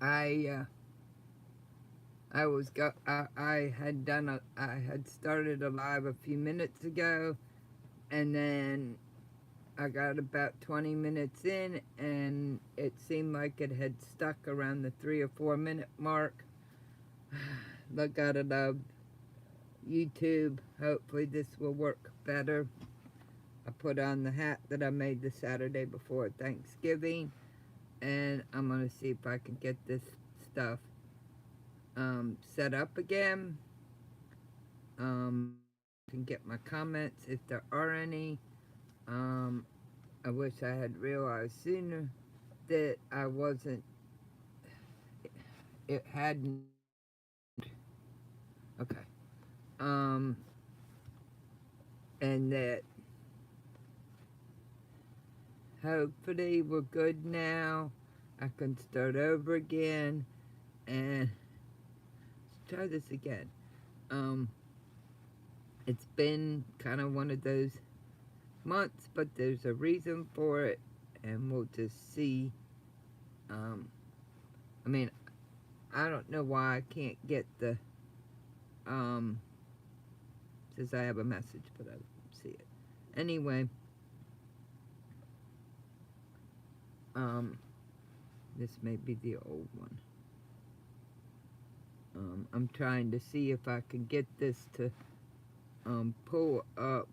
I I had started a live a few minutes ago, and then I got about 20 minutes in, and it seemed like it had stuck around the 3 or 4 minute mark. Look, gotta love YouTube. Hopefully this will work better. I put on the hat that I made the Saturday before Thanksgiving, and I'm gonna see if I can get this stuff set up again. Can get my comments if there are any. Um, I wish I had realized sooner that I wasn't. It hadn't. Okay. Um, and that hopefully we're good now. I can start over again and let's try this again. Um, it's been kind of one of those months, but there's a reason for it, and we'll just see. Um, I mean, I don't know why I can't get the um says I have a message, but I don't see it. Anyway, um, this may be the old one. I'm trying to see if I can get this to pull up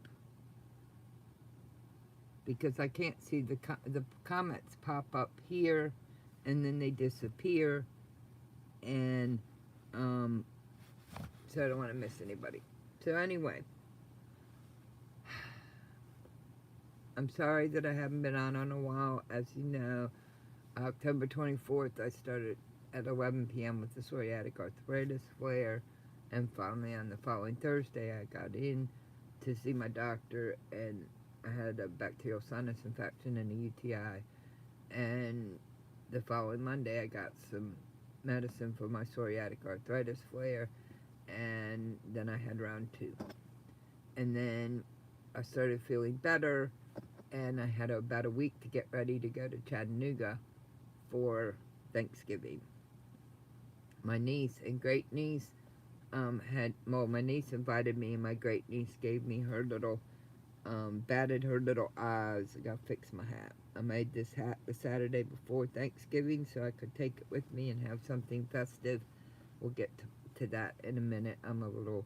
because I can't see the comments pop up here, and then they disappear, and so I don't want to miss anybody. So anyway, I'm sorry that I haven't been on a while. As you know, October 24th, I started at 11 p.m. with the psoriatic arthritis flare, and finally on the following Thursday, I got in to see my doctor, and I had a bacterial sinus infection and a UTI, and the following Monday, I got some medicine for my psoriatic arthritis flare, and then I had round 2. And then I started feeling better, and I had about a week to get ready to go to Chattanooga for Thanksgiving. My niece and great niece my niece invited me, and my great niece gave me her little, batted her little eyes. I gotta fix my hat. I made this hat the Saturday before Thanksgiving so I could take it with me and have something festive. We'll get to that in a minute. I'm a little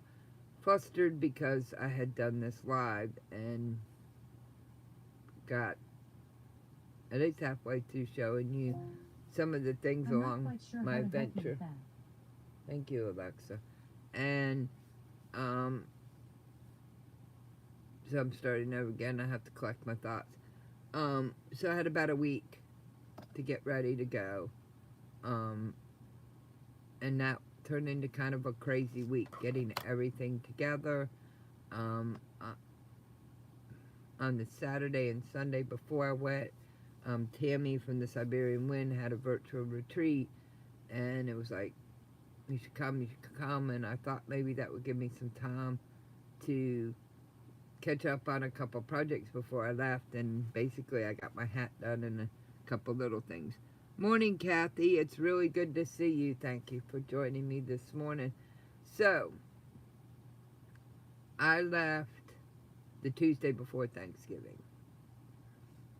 flustered because I had done this live and got at least halfway through showing you some of the things along my adventure. Thank you, Alexa. And so I'm starting over again. I have to collect my thoughts. So I had about a week to get ready to go. And that turned into kind of a crazy week, getting everything together. Um, uh, on the Saturday and Sunday before I went, Tammy from the Siberian Wind had a virtual retreat, and it was like, you should come, and I thought maybe that would give me some time to catch up on a couple projects before I left, and basically I got my hat done and a couple little things. Morning, Kathy. It's really good to see you. Thank you for joining me this morning. So, I left the Tuesday before Thanksgiving.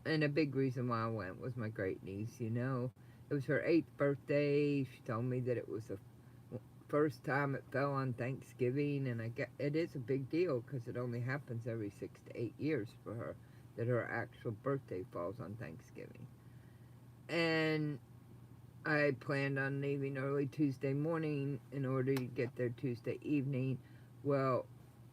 And a big reason why I went was my great niece, you know. It was her 8th birthday. She told me that it was the first time it fell on Thanksgiving, and it is a big deal because it only happens every 6 to 8 years for her that her actual birthday falls on Thanksgiving. And I planned on leaving early Tuesday morning in order to get there Tuesday evening. Well,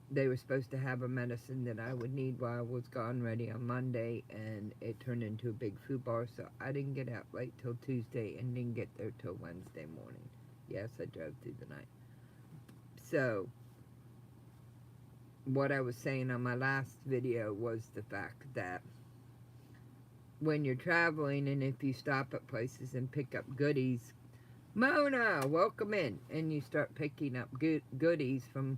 they were supposed to have a medicine that I would need while I was gone ready on Monday, and it turned into a big foobar, so I didn't get out late till Tuesday and didn't get there till Wednesday morning. Yes, I drove through the night. So, what I was saying on my last video was the fact that when you're traveling and if you stop at places and pick up goodies, Mona, welcome in, and you start picking up goodies from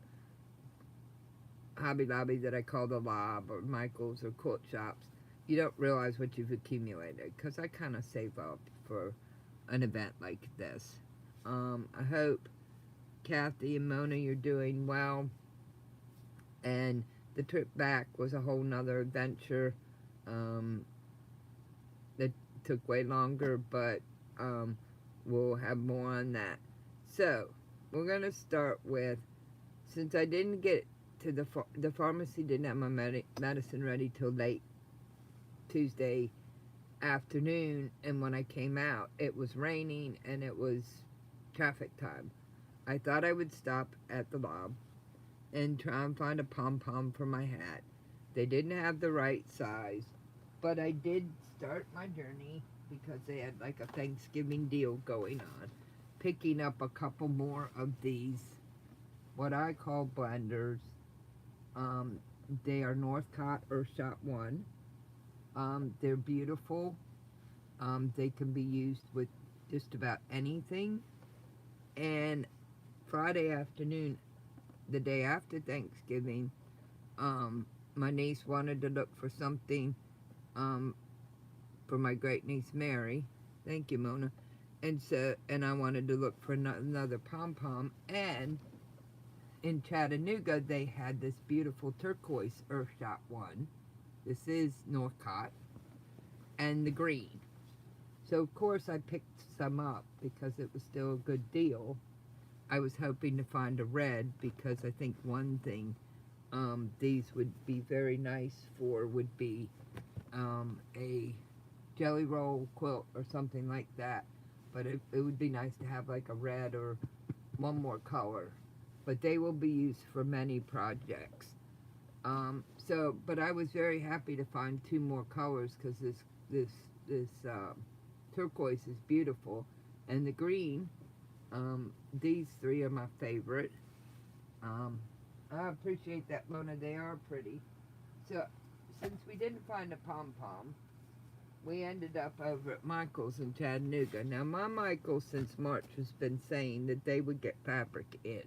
Hobby Lobby that I call the Lob or Michael's or Quilt Shops, you don't realize what you've accumulated, because I kind of save up for an event like this. I hope Kathy and Mona, you're doing well. And the trip back was a whole nother adventure. Um, that took way longer, but um, we'll have more on that. So we're gonna start with, since I didn't get to the pharmacy didn't have my medicine ready till late Tuesday afternoon, and when I came out, it was raining and it was traffic time. I thought I would stop at the lob and try and find a pom-pom for my hat. They didn't have the right size, but I did start my journey because they had like a Thanksgiving deal going on, picking up a couple more of these, what I call blenders. They are Northcott Earthshot 1. They're beautiful. They can be used with just about anything. And Friday afternoon, the day after Thanksgiving, my niece wanted to look for something for my great niece Mary. Thank you, Mona. And I wanted to look for another pom-pom. And in Chattanooga, they had this beautiful turquoise Earthshot 1. This is Northcott. And the green. So, of course, I picked some up because it was still a good deal. I was hoping to find a red because I think one thing these would be very nice for would be a jelly roll quilt or something like that. But it would be nice to have like a red or one more color. But they will be used for many projects. But I was very happy to find two more colors because this turquoise is beautiful, and the green. These three are my favorite. I appreciate that, Mona. They are pretty. So, since we didn't find a pom-pom, we ended up over at Michael's in Chattanooga. Now, my Michael since March has been saying that they would get fabric in.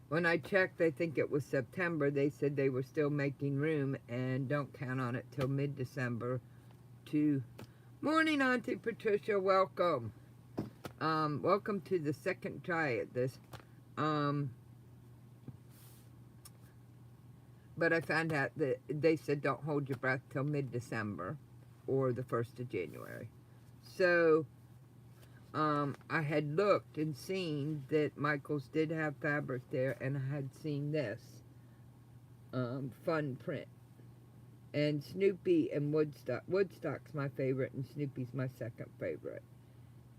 When I checked, I think it was September, they said they were still making room and don't count on it till mid-December to... Morning, Auntie Patricia. Welcome. Welcome to the second try at this. But I found out that they said don't hold your breath till mid-December or the 1st of January. So, I had looked and seen that Michael's did have fabric there, and I had seen this, fun print. And Snoopy and Woodstock. Woodstock's my favorite, and Snoopy's my second favorite.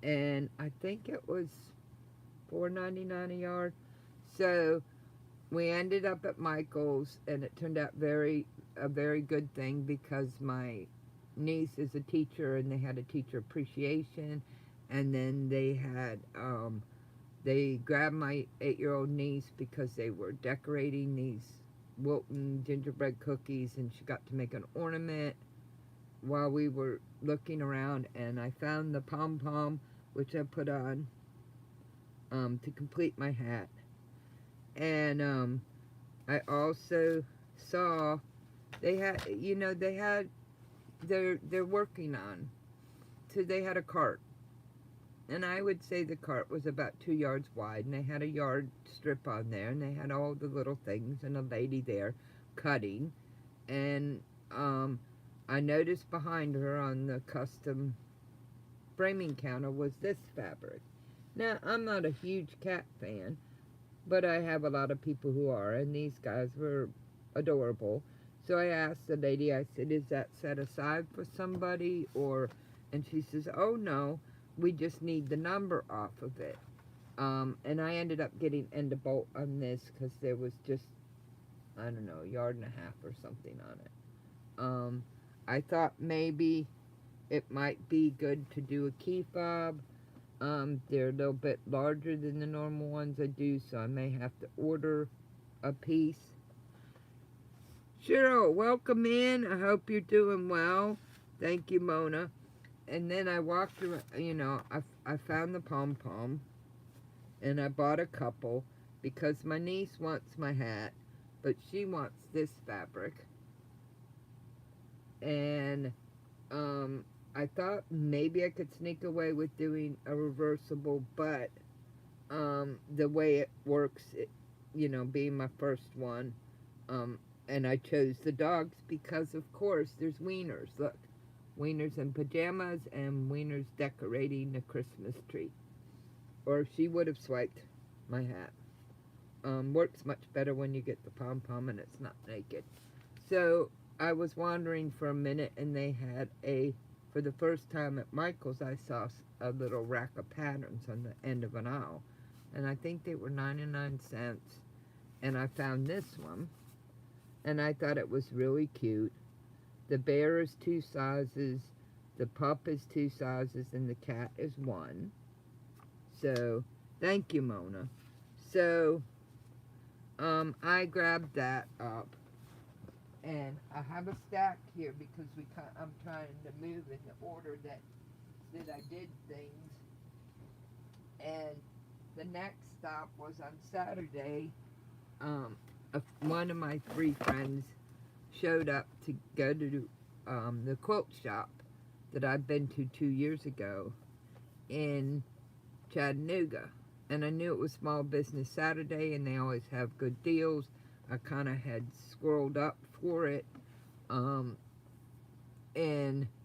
And I think it was $4.99 a yard. So we ended up at Michael's, and it turned out a very good thing because my niece is a teacher, and they had a teacher appreciation, and then they had they grabbed my 8-year-old niece because they were decorating these Wilton gingerbread cookies, and she got to make an ornament while we were looking around, and I found the pom-pom, which I put on to complete my hat. And I also saw they're working on, so they had a cart, and I would say the cart was about 2 yards wide, and they had a yard strip on there, and they had all the little things, and a lady there cutting, and I noticed behind her on the custom framing counter was this fabric. Now, I'm not a huge cat fan, but I have a lot of people who are, and these guys were adorable. So I asked the lady, I said, is that set aside for somebody? And she says, oh no, we just need the number off of it. And I ended up getting end of bolt on this because there was just, I don't know, 1.5 yards or something on it. I thought maybe it might be good to do a key fob. They're a little bit larger than the normal ones I do, so I may have to order a piece. Cheryl, welcome in. I hope you're doing well. Thank you, Mona. And then I walked around, I found the pom-pom, and I bought a couple because my niece wants my hat, but she wants this fabric. And I thought maybe I could sneak away with doing a reversible, but the way it works, being my first one, um, and I chose the dogs because, of course, there's wieners. Look, wieners in pajamas and wieners decorating the Christmas tree. Or she would have swiped my hat. Works much better when you get the pom pom and it's not naked. So I was wandering for a minute, and they had for the first time at Michael's, I saw a little rack of patterns on the end of an aisle. And I think they were 99 cents. And I found this one, and I thought it was really cute. The bear is two sizes, the pup is two sizes, and the cat is one. So, thank you, Mona. So, I grabbed that up, and I have a stack here because I'm trying to move in the order that I did things. And the next stop was on Saturday. One of my three friends showed up to go to the quilt shop that I've been to 2 years ago in Chattanooga. And I knew it was Small Business Saturday, and they always have good deals. I kind of had scrolled up for it, and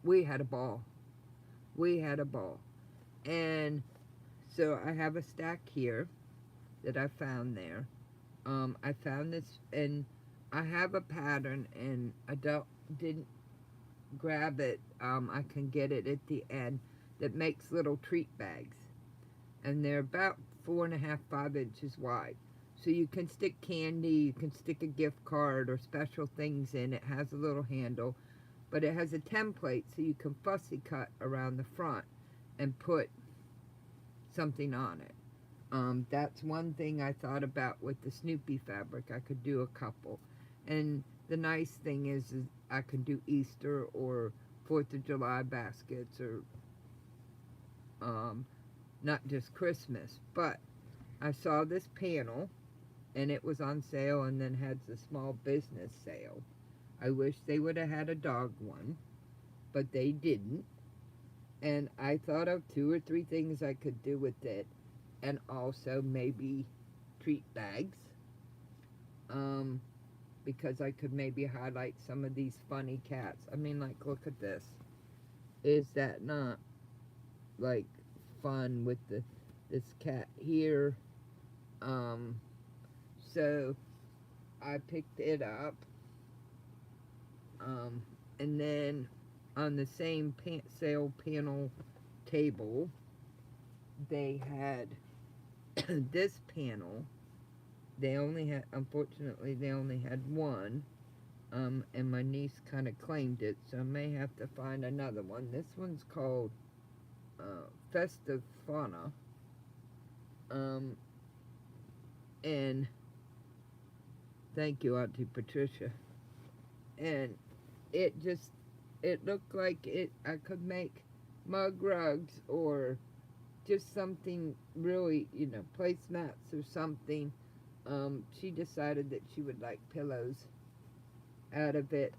we had a ball. We had a ball. And so I have a stack here that I found there. I found this, and I have a pattern, and I didn't grab it. I can get it at the end, that makes little treat bags, and they're about 4.5, 5 inches wide. So you can stick candy, you can stick a gift card or special things in. It has a little handle, but it has a template so you can fussy cut around the front and put something on it. That's one thing I thought about with the Snoopy fabric. I could do a couple. And the nice thing is I can do Easter or 4th of July baskets, or not just Christmas. But I saw this panel, and it was on sale, and then had the small business sale. I wish they would have had a dog one, but they didn't. And I thought of 2 or 3 things I could do with it, and also maybe treat bags, because I could maybe highlight some of these funny cats. I mean, like, look at this. Is that not, like, fun with this cat here? So I picked it up, and then on the same sale panel table, they had this panel. Unfortunately, they only had one, and my niece kind of claimed it, so I may have to find another one. This one's called Festive Fauna, and thank you, Auntie Patricia. And it looked like I could make mug rugs, or just something really, placemats or something. She decided that she would like pillows out of it.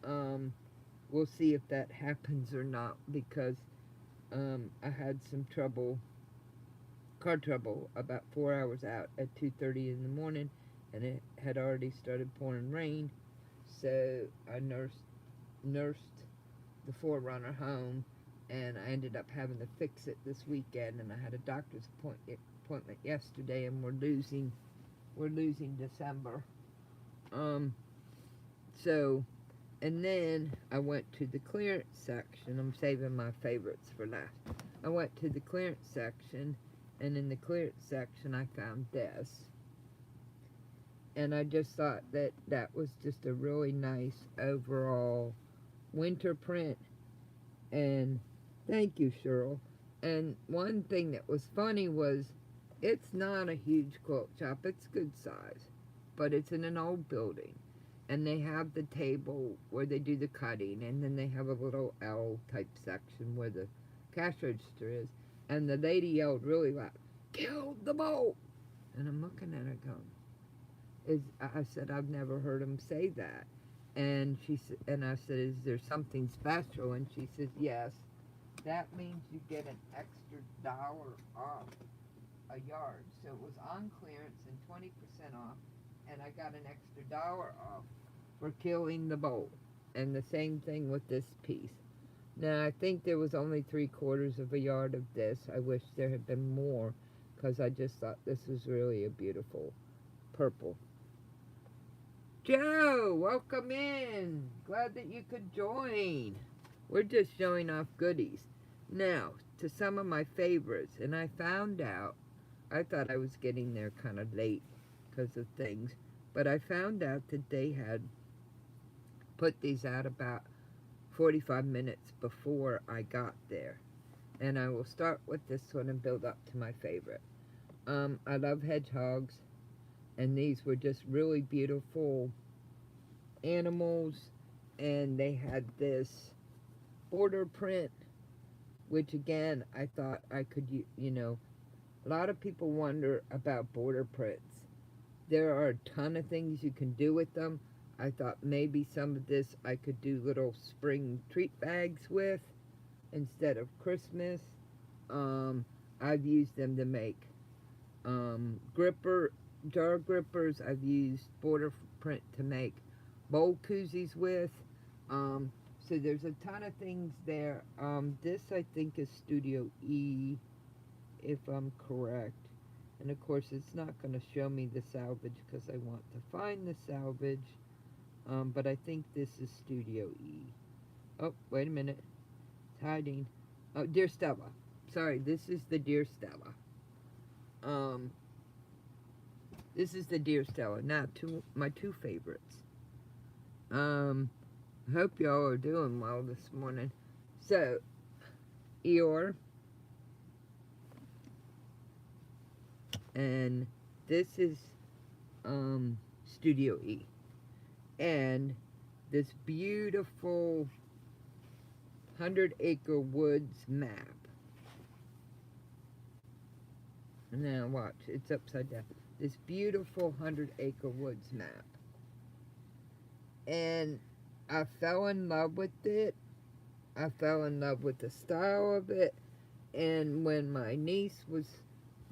We'll see if that happens or not, because I had some car trouble, about 4 hours out at 2:30 in the morning, and it had already started pouring rain. So I nursed the Forerunner home, and I ended up having to fix it this weekend. And I had a doctor's appointment yesterday, and we're losing December. So, and then I went to the clearance section. I'm saving my favorites for last. I went to the clearance section, and in the clearance section I found this. And I just thought that was just a really nice overall winter print. And thank you, Cheryl. And one thing that was funny was, it's not a huge quilt shop. It's good size, but it's in an old building. And they have the table where they do the cutting, and then they have a little L-type section where the cash register is. And the lady yelled really loud, "Kill the bolt!" And I'm looking at her going, I said, I've never heard him say that. And and I said, is there something special? And she says, yes. That means you get an extra dollar off a yard. So it was on clearance and 20% off, and I got an extra dollar off for killing the bolt. And the same thing with this piece. Now, I think there was only 3/4 of a yard of this. I wish there had been more, because I just thought this was really a beautiful purple. Joe, welcome in. Glad that you could join. We're just showing off goodies. Now, to some of my favorites, and I found out, I thought I was getting there kind of late because of things, but I found out that they had put these out about 45 minutes before I got there. And I will start with this one and build up to my favorite. I love hedgehogs, and these were just really beautiful animals, and they had this border print, which again, I thought I could, a lot of people wonder about border prints. There are a ton of things you can do with them. I thought maybe some of this I could do little spring treat bags with instead of Christmas. I've used them to make jar grippers. I've used border print to make bowl koozies with. So there's a ton of things there. This I think is Studio E, if I'm correct. And of course it's not going to show me the salvage because I want to find the salvage. But I think this is Studio E. Oh, wait a minute. It's hiding. Oh, Dear Stella. Sorry, this is the Dear Stella. This is the Dear Stella. Now, my two favorites. Hope y'all are doing well this morning. So, Eeyore. And this is, Studio E. And this beautiful 100-acre woods map. Now watch, it's upside down. This beautiful 100-acre woods map. And I fell in love with it. I fell in love with the style of it. And when my niece was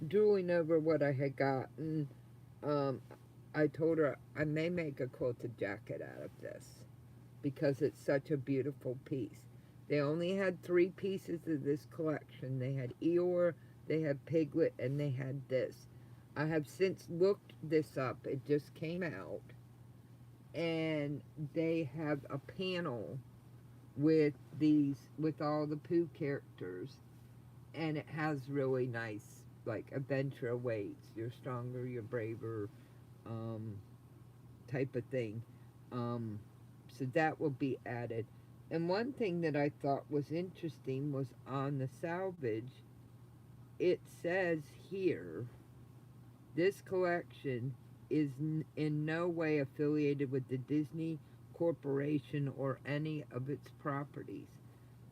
drooling over what I had gotten, I told her I may make a quilted jacket out of this because it's such a beautiful piece. They only had 3 pieces of this collection. They had Eeyore, they had Piglet, and they had this. I have since looked this up. It just came out. And they have a panel with all the Pooh characters. And it has really nice, like, adventure awaits. You're stronger, you're braver, type of thing. So that will be added. And one thing that I thought was interesting was on the salvage, it says here, this collection is in no way affiliated with the Disney Corporation or any of its properties.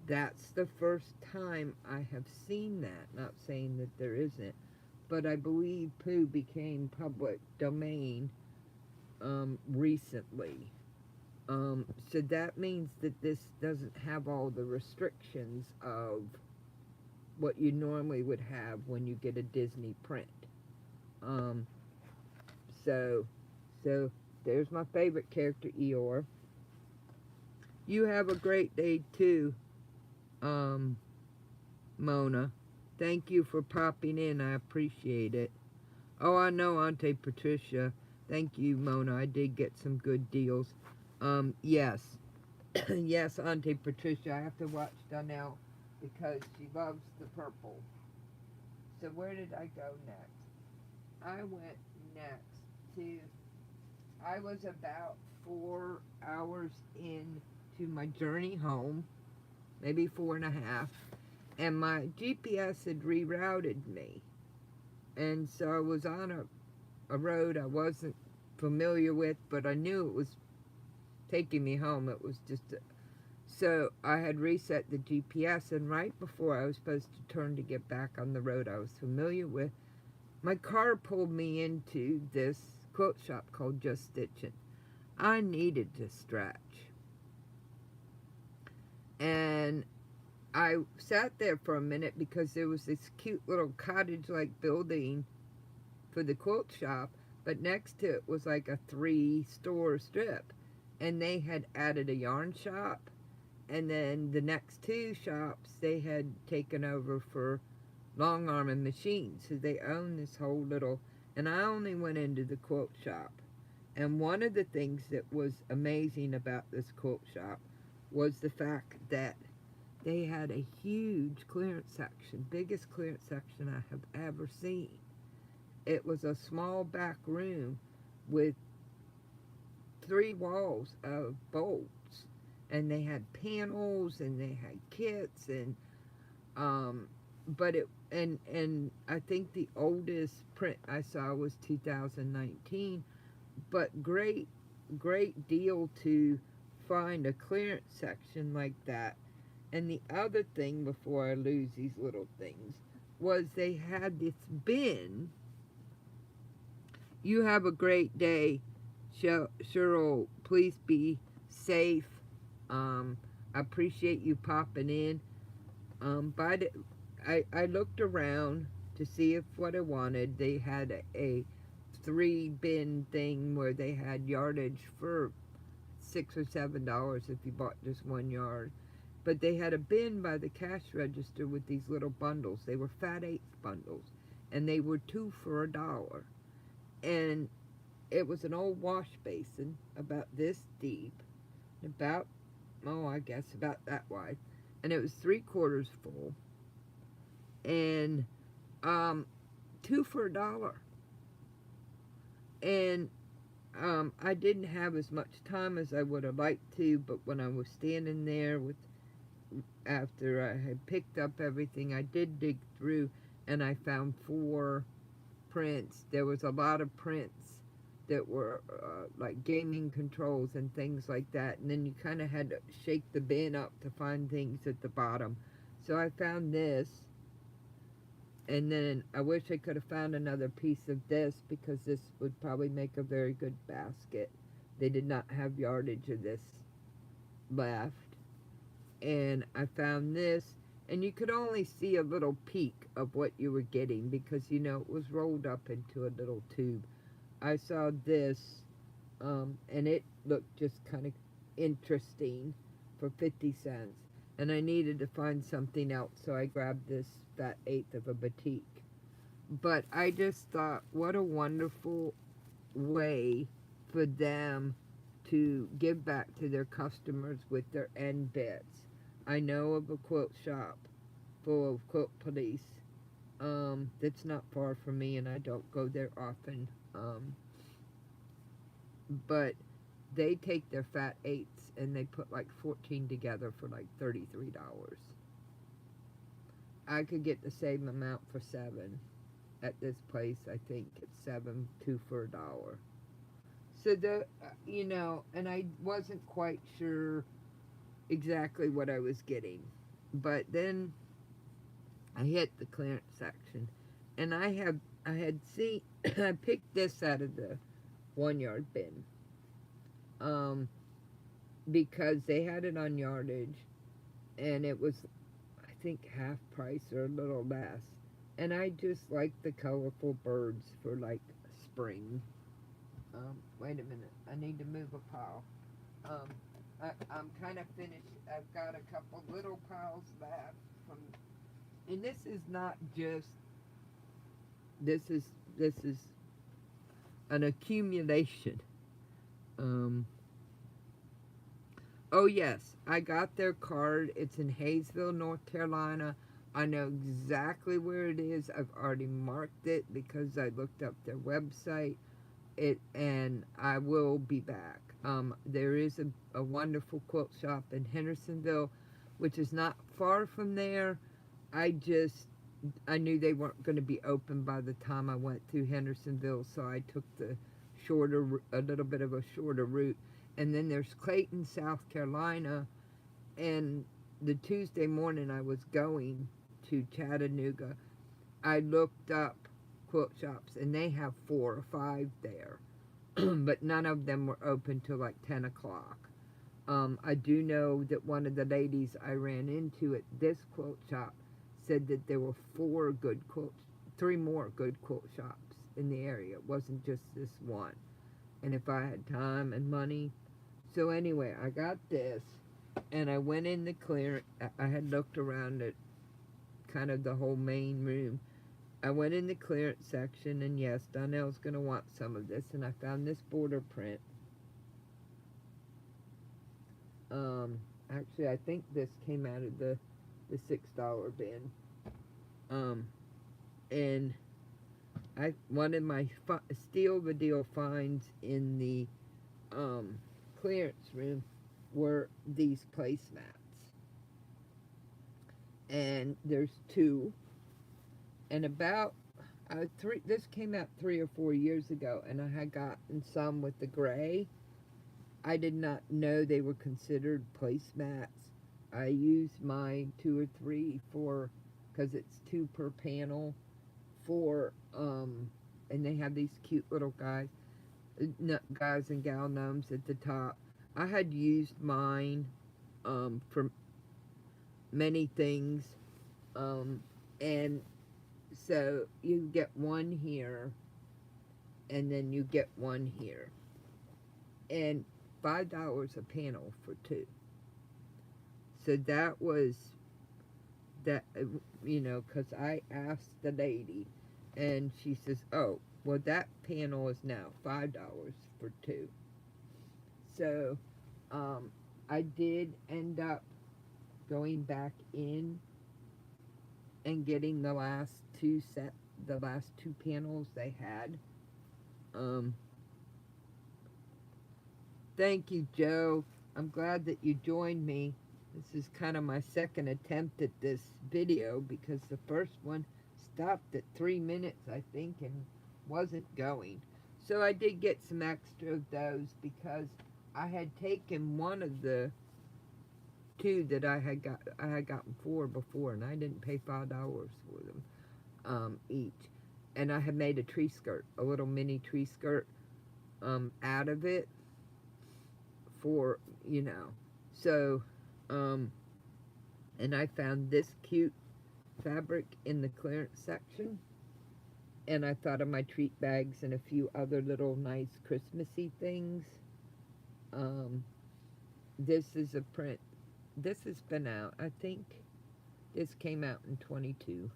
That's the first time I have seen that. Not saying that there isn't, but I believe Pooh became public domain recently. So that means that this doesn't have all the restrictions of what you normally would have when you get a Disney print. So there's my favorite character, Eeyore. You have a great day too, Mona. Thank you for popping in. I appreciate it. Oh, I know, Auntie Patricia. Thank you, Mona. I did get some good deals. Yes. Yes, Auntie Patricia. I have to watch Donnell because she loves the purple. So where did I go next? I went next to... I was about 4 hours into my journey home. Maybe 4.5. And my GPS had rerouted me. And so I was on a road I wasn't familiar with, but I knew it was taking me home. It was just... So I had reset the GPS, and right before I was supposed to turn to get back on the road I was familiar with, my car pulled me into this quilt shop called Just Stitching. I needed to stretch. And I sat there for a minute because there was this cute little cottage like building for the quilt shop, but next to it was like a 3-store strip. And they had added a yarn shop, and then the next two shops they had taken over for long arm and machines. So they own this whole little, and I only went into the quilt shop. And one of the things that was amazing about this quilt shop was the fact that they had a huge clearance section, biggest clearance section I have ever seen. It was a small back room with 3 walls of bolts, and they had panels and they had kits, and um but it and I think the oldest print I saw was 2019. But great deal to find a clearance section like that. And the other thing, before I lose these little things, was they had this bin. You have a great day, Cheryl. Please be safe. I appreciate you popping in. By the, I looked around to see if what I wanted. They had a 3 bin thing where they had yardage for $6 or $7 if you bought just 1 yard. But they had a bin by the cash register with these little bundles. They were fat eighth bundles, and they were 2 for $1. And it was an old wash basin about this deep, about, oh, I guess about that wide, and it was 3/4 full, and 2 for $1. And I didn't have as much time as I would have liked to, but when I was standing there with, after I had picked up everything, I did dig through, and I found 4 prints. There was a lot of prints that were like gaming controls and things like that, and then you kind of had to shake the bin up to find things at the bottom. So I found this, and then I wish I could have found another piece of this, because this would probably make a very good basket. They did not have yardage of this left. And I found this, and you could only see a little peek of what you were getting, because, you know, it was rolled up into a little tube. I saw this, and it looked just kind of interesting for 50 cents. And I needed to find something else, so I grabbed this fat eighth of a batik. But I just thought, what a wonderful way for them to give back to their customers with their end bits. I know of a quilt shop full of quilt police that's not far from me, and I don't go there often. But they take their fat eighths and they put like 14 together for like $33. I could get the same amount for 7 at this place. I think it's 7, 2 for $1. So you know, and I wasn't quite sure exactly what I was getting, but then I hit the clearance section, and I had seen I picked this out of the 1 yard bin, because they had it on yardage, and it was, I think, half price or a little less, and I just like the colorful birds for like spring. Wait a minute, I need to move a pile. I'm kind of finished. I've got a couple little piles left from, and this is not just, this is an accumulation. Oh yes, I got their card. It's in Hayesville, North Carolina. I know exactly where it is. I've already marked it because I looked up their website. And I will be back. There is a wonderful quilt shop in Hendersonville, which is not far from there. I knew they weren't going to be open by the time I went through Hendersonville, so I took a little bit of a shorter route. And then there's Clayton, South Carolina, and the Tuesday morning I was going to but none of them were open till like 10 o'clock. I do know that one of the ladies I ran into at this quilt shop said that there were three more good quilt shops in the area. It wasn't just this one. And if I had time and money. So anyway, I got this, and I went in the clearance. I had looked around at kind of the whole main room. I went in the clearance section, and yes, Donnell's going to want some of this, and I found this border print. Actually, I think this came out of the $6 bin. And one of my steal the deal finds in the clearance room were these placemats, and there's two, and about this came out 3 or 4 years ago, and I had gotten some with the gray. I did not know they were considered placemats. I used my 2 or 3 because it's 2 per panel and they have these cute little guys and gal gnomes at the top. I had used mine for many things, and so you get one here, and then you get one here, and $5 a panel for 2. So that was that, because I asked the lady, and she says, oh, well, that panel is now $5 for 2. So I did end up going back in and getting the last 2 panels they had. Thank you, Joe. I'm glad that you joined me. This is kind of my second attempt at this video because the first one stopped at 3 minutes, I think, and wasn't going. So I did get some extra of those because I had taken one of the 2 that I had gotten 4 before, and I didn't pay $5 for them each. And I had made a tree skirt, a little mini tree skirt out of it for, so and I found this cute fabric in the clearance section, and I thought of my treat bags and a few other little nice Christmassy things. This is a print. This has been out, I think this came out in 22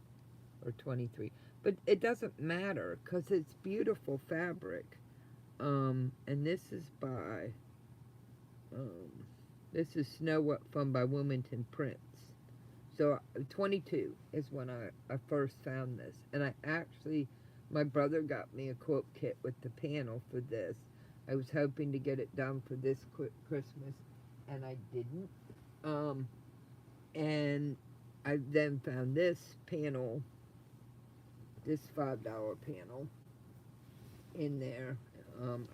or 23, but it doesn't matter because it's beautiful fabric. And this is by this is Snow Fun by Wilmington Prints. So 22 is when I first found this, and my brother got me a quilt kit with the panel for this. I was hoping to get it done for this Christmas, and I didn't. And I then found this panel, this $5 panel in there.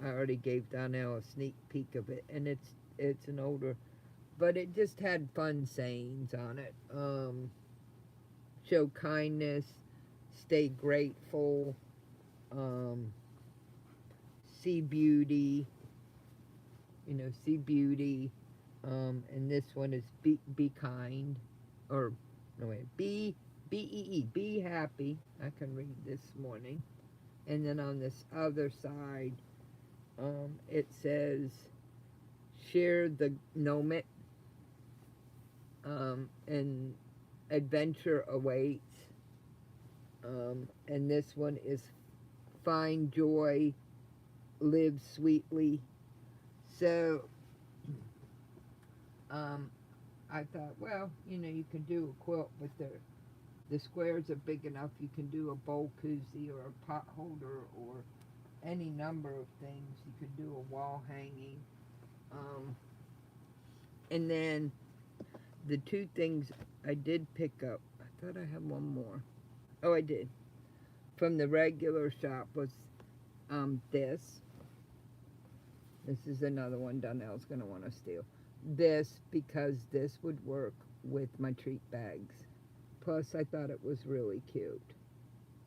I already gave Donnell a sneak peek of it, and it's an older, but it just had fun sayings on it. Show kindness, stay grateful, see beauty, see beauty. And this one is be kind, or no wait, be happy. I can read this morning. And then on this other side, it says share the gnomit, and adventure awaits. And this one is find joy, live sweetly. So I thought, well, you can do a quilt, but the squares are big enough. You can do a bowl koozie or a pot holder or any number of things. You could do a wall hanging. And then the 2 things I did pick up, I thought I had one more. Oh, I did. From the regular shop was this. This is another one Donnell's going to want to steal. This, because this would work with my treat bags. Plus, I thought it was really cute.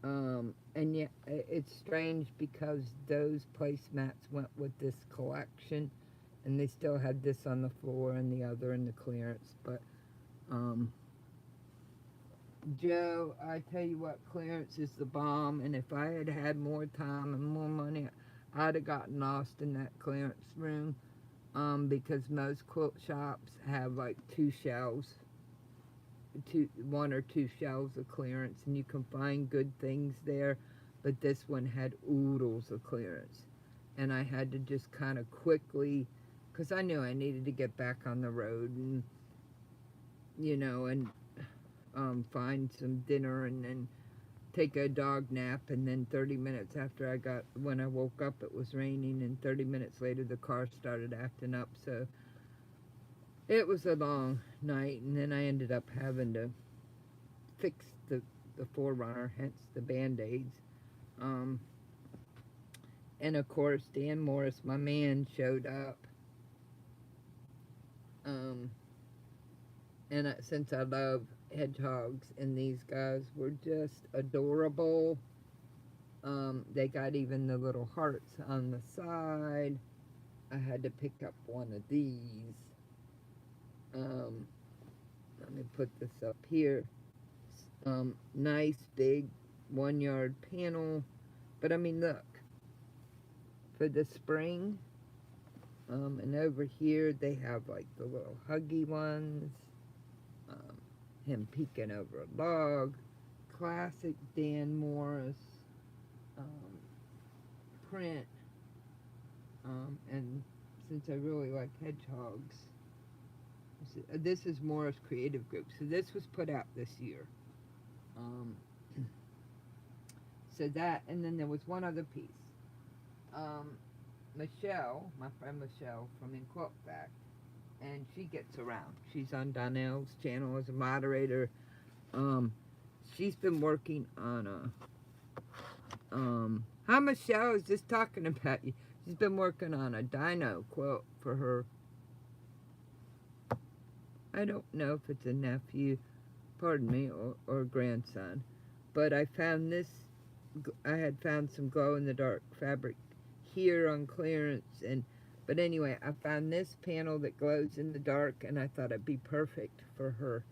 And yeah, it's strange because those placemats went with this collection, and they still had this on the floor and the other in the clearance. But um, Joe, I tell you what, clearance is the bomb. And if I had had more time and more money, I'd have gotten lost in that clearance room. Because most quilt shops have like one or two shelves of clearance, and you can find good things there. But this one had oodles of clearance, and I had to just kind of quickly, because I knew I needed to get back on the road and and find some dinner and then take a dog nap. And then 30 minutes after when I woke up, it was raining, and 30 minutes later the car started acting up. So it was a long night, and then I ended up having to fix the Forerunner, hence the Band-Aids. Um, and of course, Dan Morris, my man, showed up. Um, and since I love hedgehogs, and these guys were just adorable. They got even the little hearts on the side. I had to pick up one of these. Um, Let me put this up here. Nice big 1 yard panel. But I mean, look, for the spring. And over here they have like the little huggy ones. Um, him peeking over a log. Classic Dan Morris um, print. And since I really like hedgehogs, this is Morris Creative Group. So this was put out this year. Um, so that, and then there was one other piece. Um, Michelle, my friend Michelle from In Quilt Fact, and she gets around. She's on Donnell's channel as a moderator. She's been working on hi Michelle, I was just talking about you. She's been working on a dino quilt for her. I don't know if it's a nephew, pardon me, or grandson, but I found this. I had found some glow in the dark fabric here on clearance, but anyway, I found this panel that glows in the dark, and I thought it'd be perfect for her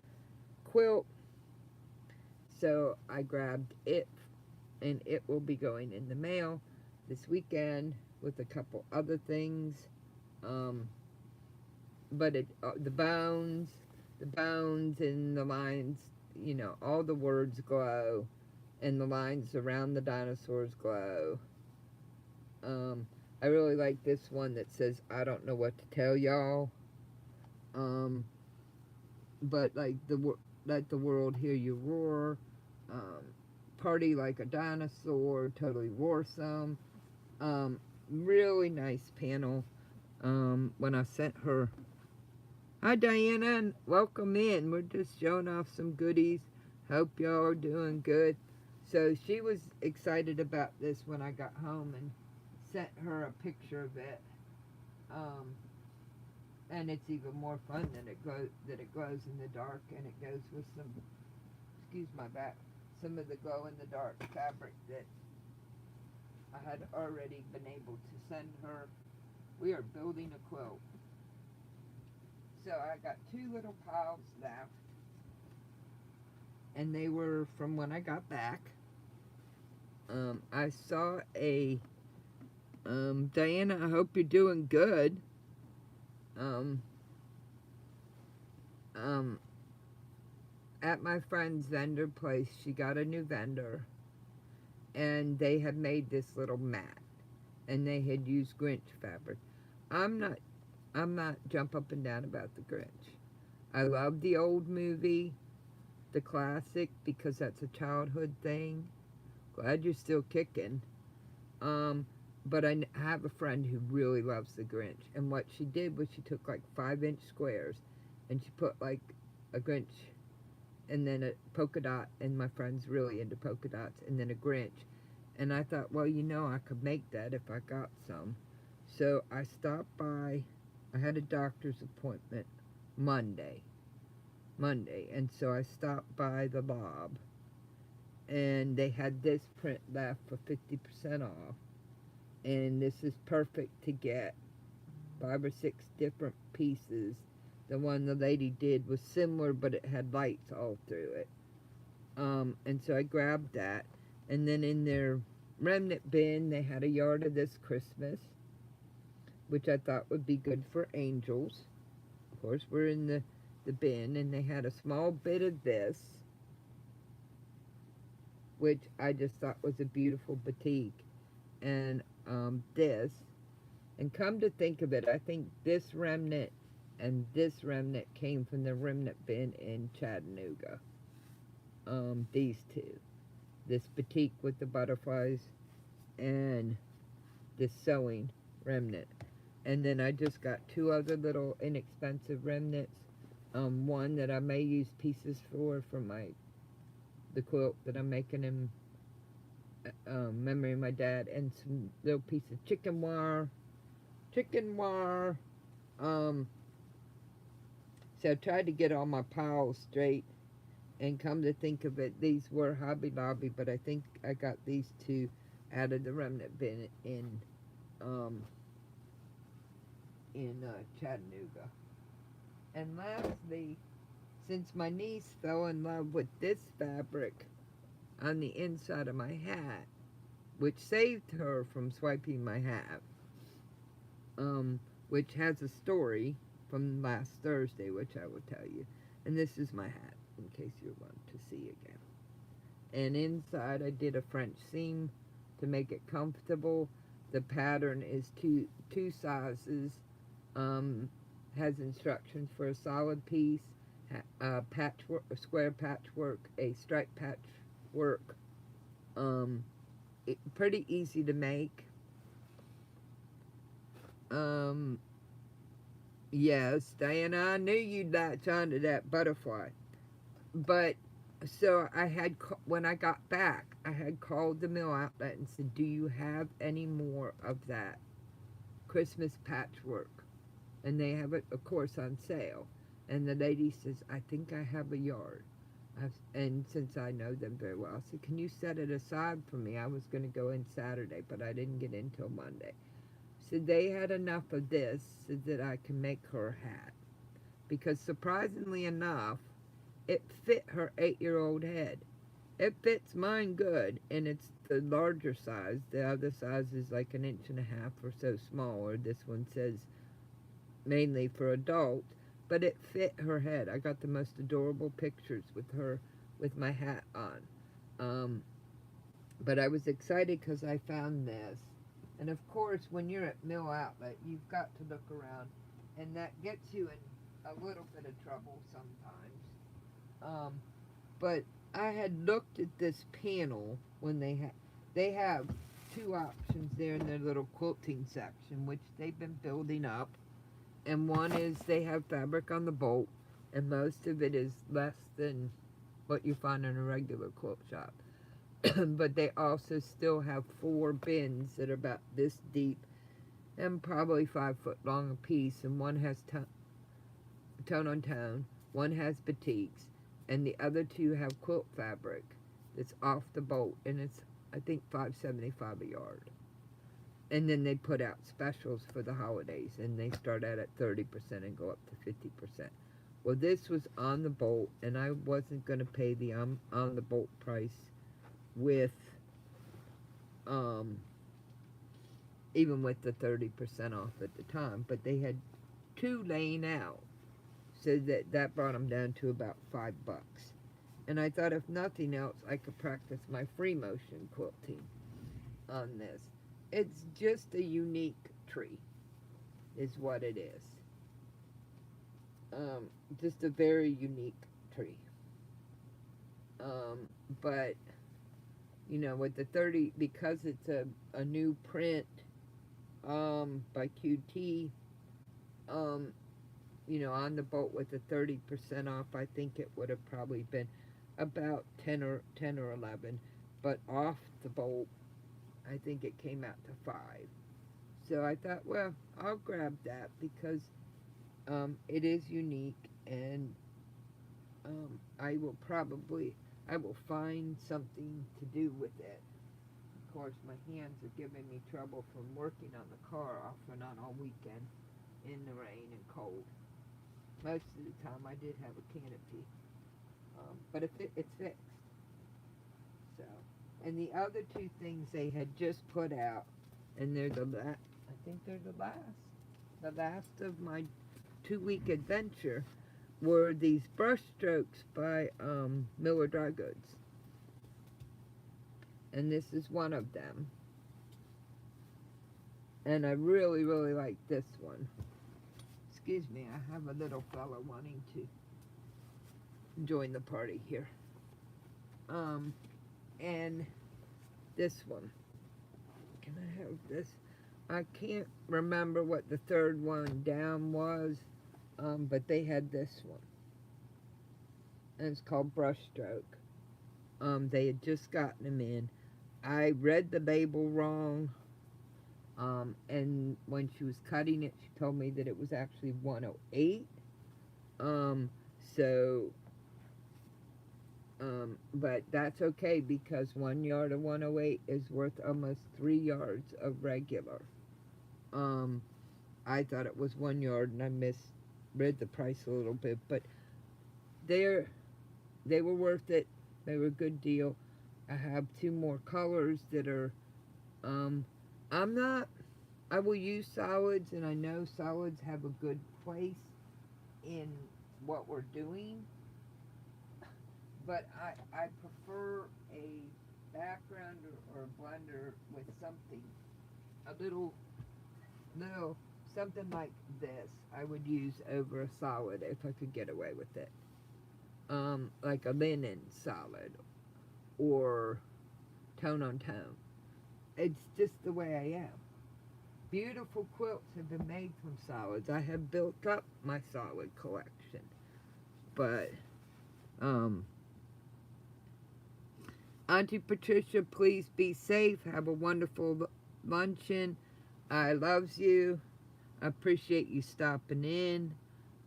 quilt. So I grabbed it, and it will be going in the mail this weekend with a couple other things. But the bones and the lines, all the words glow, and the lines around the dinosaurs glow. I really like this one that says, "I don't know what to tell y'all." But let the world hear you roar. Um, Party like a dinosaur, totally warsome. Really nice panel. When I sent her, hi Diana, and welcome in. We're just showing off some goodies. Hope y'all are doing good. So she was excited about this when I got home and sent her a picture of it. And it's even more fun that it glows in the dark, and it goes with some of the glow in the dark fabric that I had already been able to send her. We are building a quilt. So I got 2 little piles left, and they were from when I got back. I saw Diana, I hope you're doing good. At my friend's vendor place, she got a new vendor, and they had made this little mat, and they had used Grinch fabric. I'm not jump up and down about the Grinch. I love the old movie, the classic, because that's a childhood thing. Glad you're still kicking. But I have a friend who really loves the Grinch, and what she did was she took like 5-inch squares, and she put like a Grinch, and then a polka dot, and my friend's really into polka dots, and then a Grinch. And I thought, well, I could make that if I got some. So I stopped by. I had a doctor's appointment Monday, and so I stopped by the Lob, and they had this print left for 50% off. And this is perfect to get 5 or 6 different pieces. The one the lady did was similar, but it had lights all through it. And so I grabbed that. And then in their remnant bin, they had a yard of this Christmas, which I thought would be good for angels. Of course, we're in the bin, and they had a small bit of this, which I just thought was a beautiful batik, and this. And come to think of it, I think this remnant and this remnant came from the remnant bin in Chattanooga. These two. This batik with the butterflies and this sewing remnant. And then I just got 2 other little inexpensive remnants. One that I may use pieces for the quilt that I'm making in memory of my dad, and some little piece of chicken wire. So I tried to get all my piles straight, and come to think of it, these were Hobby Lobby, but I think I got these 2 out of the remnant bin in Chattanooga. And lastly, since my niece fell in love with this fabric on the inside of my hat, which saved her from swiping my hat, which has a story from last Thursday, which I will tell you. And this is my hat, in case you want to see again. And inside I did a French seam to make it comfortable. The pattern is two sizes, has instructions for a solid piece, patchwork, a square patchwork, a striped patchwork. Pretty easy to make. Yes, Diana, I knew you'd latch onto that butterfly. But, so when I got back, I had called the mill outlet and said, do you have any more of that Christmas patchwork? And they have it, of course, on sale. And the lady says, I think I have a yard. And since I know them very well, I said, can you set it aside for me? I was going to go in Saturday, but I didn't get in till Monday. So they had enough of this so that I can make her a hat. Because surprisingly enough, it fit her 8-year-old head. It fits mine good, and it's the larger size. The other size is like 1.5 inches or so smaller. This one says mainly for adults, but it fit her head. I got the most adorable pictures with her with my hat on. But I was excited because I found this. And of course, when you're at Mill Outlet, you've got to look around, and that gets you in a little bit of trouble sometimes. But I had looked at this panel when they have 2 options there in their little quilting section, which they've been building up. And one is they have fabric on the bolt, and most of it is less than what you find in a regular quilt shop. But they also still have 4 bins that are about this deep and probably 5 foot long a piece, and one has tone on tone, one has batiks, and the other 2 have quilt fabric that's off the bolt, and it's, I think, $5.75 a yard. And then they put out specials for the holidays, and they start out at 30% and go up to 50%. Well, this was on the bolt, and I wasn't going to pay the on the bolt price with, even with the 30% off at the time, but they had 2 laying out, so that brought them down to about $5. And I thought, if nothing else, I could practice my free motion quilting on this. It's just a unique tree, is what it is. Just a very unique tree. But, you know, with the 30, because it's a new print by QT, you know, on the bolt with the 30% off, I think it would have probably been about 10 or 11. But off the bolt, I think it came out to 5. So I thought, well, I'll grab that because it is unique, and I will probably, I will find something to do with it. Of course, my hands are giving me trouble from working on the car off and on all weekend in the rain and cold. Most of the time I did have a canopy, but it's fixed. So, and the other two things they had just put out, and they're I think they're the last of my 2 week adventure, were these brush strokes by Miller Dry Goods, and this is one of them. And I really, really like this one. Excuse me, I have a little fella wanting to join the party here. And this one. Can I have this? I can't remember what the third one down was, but they had this one. And it's called Brushstroke. They had just gotten them in. I read the label wrong, and when she was cutting it, she told me that it was actually 108. So, but that's okay because 1 yard of 108 is worth almost 3 yards of regular. I thought it was 1 yard and I misread the price a little bit, but they were worth it. They were a good deal. I have 2 more colors that are, I will use solids, and I know solids have a good place in what we're doing, but I prefer a background or a blender with something, a little, something like this I would use over a solid if I could get away with it. Like a linen solid or tone on tone. It's just the way I am. Beautiful quilts have been made from solids. I have built up my solid collection. But, Auntie Patricia, please be safe. Have a wonderful luncheon. I loves you. I appreciate you stopping in.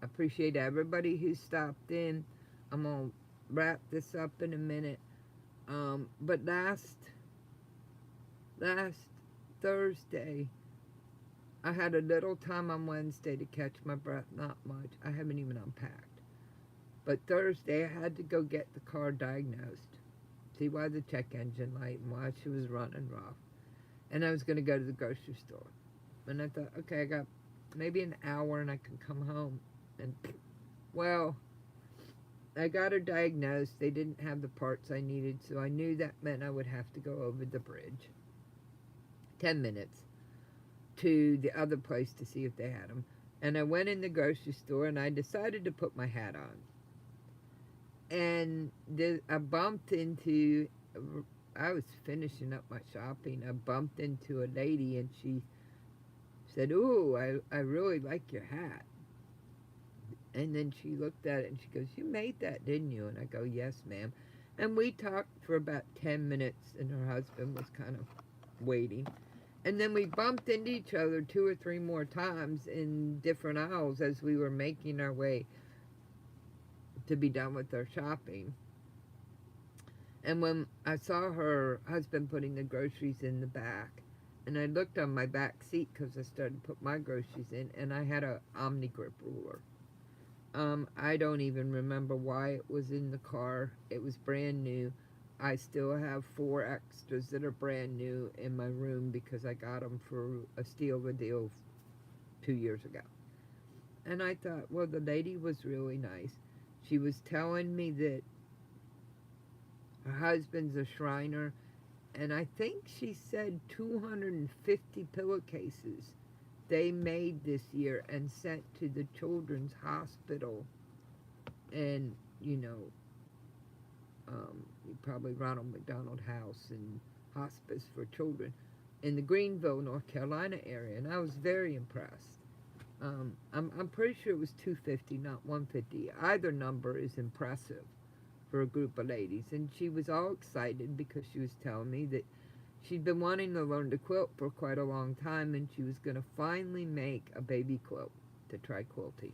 I appreciate everybody who stopped in. I'm going to wrap this up in a minute. But last Thursday, I had a little time on Wednesday to catch my breath, not much. I haven't even unpacked. But Thursday, I had to go get the car diagnosed. See why the check engine light and why she was running rough. And I was going to go to the grocery store. And I thought, okay, I got maybe an hour and I can come home. And, well, I got her diagnosed. They didn't have the parts I needed, so I knew that meant I would have to go over the bridge. 10 minutes to the other place to see if they had them. And I went in the grocery store and I decided to put my hat on. And I bumped into, I was finishing up my shopping. I bumped into a lady and she said, "Ooh, I really like your hat." And then she looked at it and she goes, "You made that, didn't you?" And I go, "Yes, ma'am." And we talked for about 10 minutes and her husband was kind of waiting. And then we bumped into each other 2 or 3 more times in different aisles as we were making our way to be done with our shopping. And when I saw her husband putting the groceries in the back, and I looked on my back seat because I started to put my groceries in, and I had a Omni-Grip ruler. I don't even remember why it was in the car. It was brand new. I still have 4 extras that are brand new in my room because I got them for a steal of a deal 2 years ago. And I thought, well, the lady was really nice. She was telling me that her husband's a Shriner, and I think she said 250 pillowcases they made this year and sent to the Children's Hospital and, probably Ronald McDonald House and Hospice for Children in the Greenville, North Carolina area, and I was very impressed. I'm pretty sure it was 250, not 150. Either number is impressive for a group of ladies, and she was all excited because she was telling me that she'd been wanting to learn to quilt for quite a long time, and she was going to finally make a baby quilt to try quilting.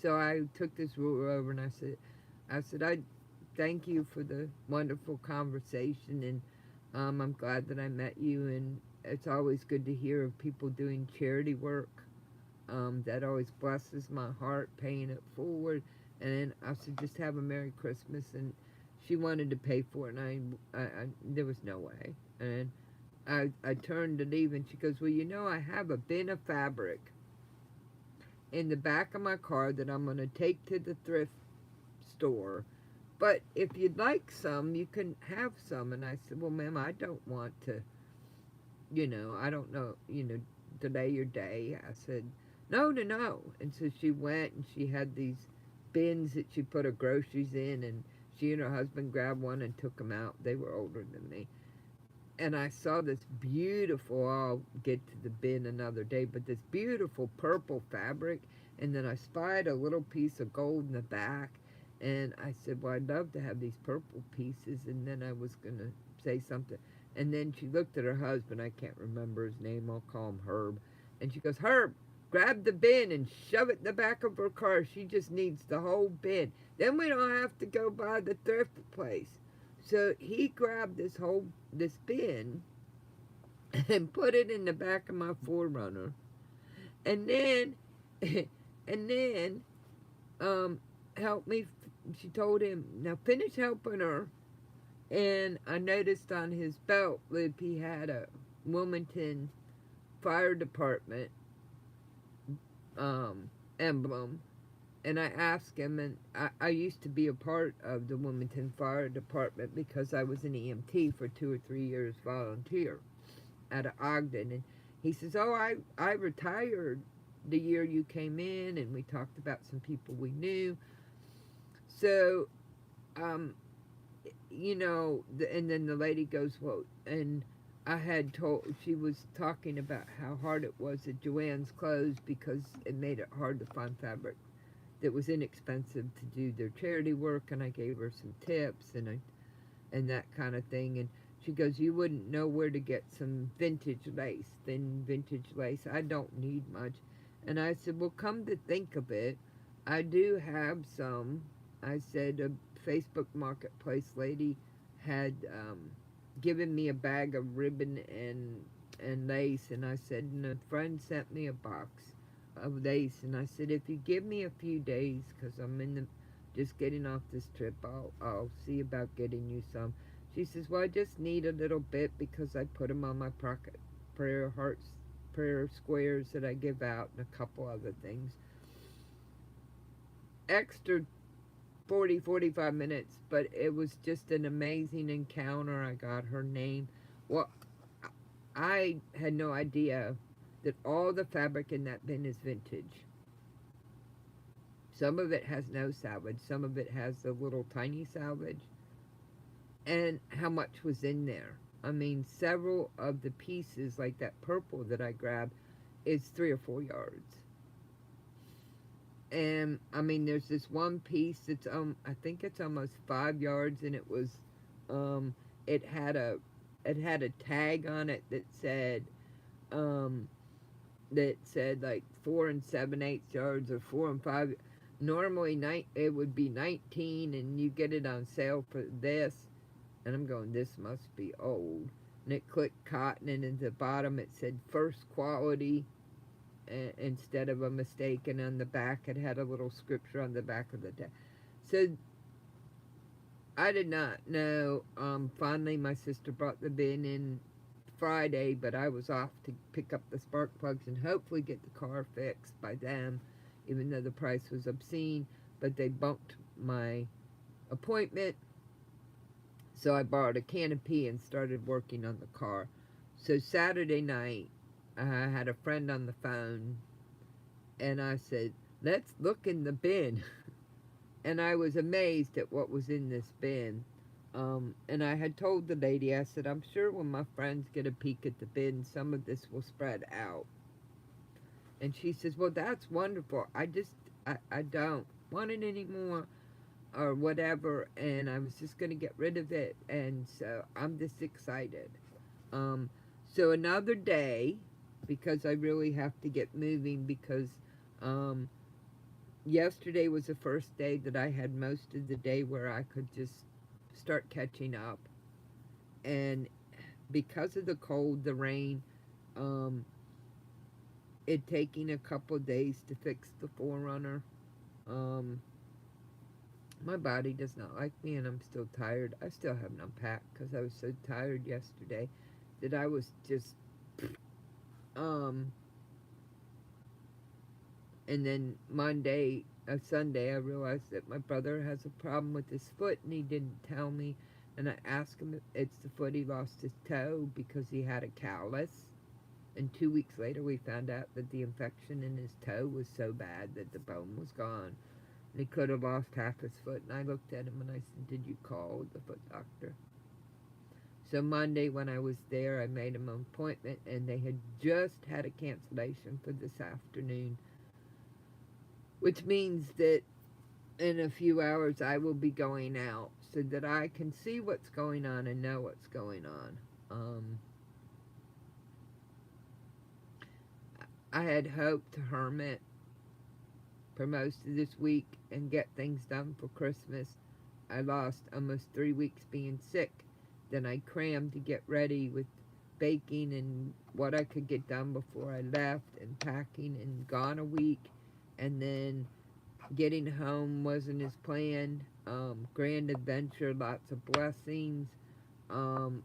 So I took this ruler over and I said, thank you for the wonderful conversation, and I'm glad that I met you, and it's always good to hear of people doing charity work. That always blesses my heart, paying it forward. And I said, just have a Merry Christmas, and she wanted to pay for it, and there was no way. And I turned to leave, and she goes, well, I have a bin of fabric in the back of my car that I'm going to take to the thrift store. But if you'd like some, you can have some. And I said, well, ma'am, I don't want to, I don't know, delay your day. I said, no, no, no. And so she went and she had these bins that she put her groceries in, and she and her husband grabbed one and took them out. They were older than me. And I saw this beautiful, I'll get to the bin another day, but this beautiful purple fabric. And then I spied a little piece of gold in the back. And I said, well, I'd love to have these purple pieces. And then I was going to say something. And then she looked at her husband. I can't remember his name. I'll call him Herb. And she goes, Herb, grab the bin and shove it in the back of her car. She just needs the whole bin. Then we don't have to go by the thrift place. So he grabbed this bin and put it in the back of my 4Runner. And then, and then, help me. She told him, now finish helping her. And I noticed on his belt lip he had a Wilmington Fire Department emblem. And I asked him, and I used to be a part of the Wilmington Fire Department because I was an EMT for 2 or 3 years volunteer out of Ogden. And he says, oh, I retired the year you came in, and we talked about some people we knew. So, and then the lady goes, well, and I had told, she was talking about how hard it was at Joann's clothes because it made it hard to find fabric that was inexpensive to do their charity work, and I gave her some tips and that kind of thing. And she goes, you wouldn't know where to get some vintage lace, thin vintage lace. I don't need much. And I said, well, come to think of it, I do have some. I said, a Facebook Marketplace lady had given me a bag of ribbon and lace, and I said, and a friend sent me a box of lace, and I said, if you give me a few days, because I'm just getting off this trip, I'll see about getting you some. She says, well, I just need a little bit because I put them on my pocket prayer hearts, prayer squares that I give out, and a couple other things. Extra 45 minutes, but it was just an amazing encounter. I got her name. Well, I had no idea that all the fabric in that bin is vintage. Some of it has no salvage, some of it has a little tiny salvage. And how much was in there? I mean, several of the pieces, like that purple that I grabbed, is 3 or 4 yards. And I mean, there's this one piece that's I think it's almost 5 yards, and it was it had a tag on it that said like 4 7/8 yards or 4 and 5. Normally it would be 19, and you get it on sale for this. And I'm going, this must be old. And it clicked cotton, and at the bottom it said first quality instead of a mistake. And on the back it had a little scripture on the back of the tag. So I did not know. Finally, my sister brought the bin in Friday, but I was off to pick up the spark plugs and hopefully get the car fixed by them, even though the price was obscene. But they bumped my appointment, so I borrowed a canopy and started working on the car. So Saturday night, I had a friend on the phone, and I said, let's look in the bin. And I was amazed at what was in this bin. And I had told the lady, I said, I'm sure when my friends get a peek at the bin, some of this will spread out. And she says, well, that's wonderful. I don't want it anymore or whatever. And I was just going to get rid of it. And so I'm just excited. So another day, because I really have to get moving, because yesterday was the first day that I had most of the day where I could just start catching up. And because of the cold, the rain, um, it taking a couple days to fix the forerunner. Um, my body does not like me, and I'm still tired. I still haven't unpacked because I was so tired yesterday that I was just, um, and then Sunday, I realized that my brother has a problem with his foot, and he didn't tell me. And I asked him if it's the foot he lost his toe because he had a callus. And 2 weeks later, we found out that the infection in his toe was so bad that the bone was gone. And he could have lost half his foot. And I looked at him and I said, "Did you call the foot doctor?" So Monday, when I was there, I made him an appointment, and they had just had a cancellation for this afternoon, which means that in a few hours I will be going out so that I can see what's going on and know what's going on. I had hoped to hermit for most of this week and get things done for Christmas. I lost almost 3 weeks being sick. Then I crammed to get ready with baking and what I could get done before I left, and packing, and gone a week. And then getting home wasn't as planned. Grand adventure, lots of blessings. Um,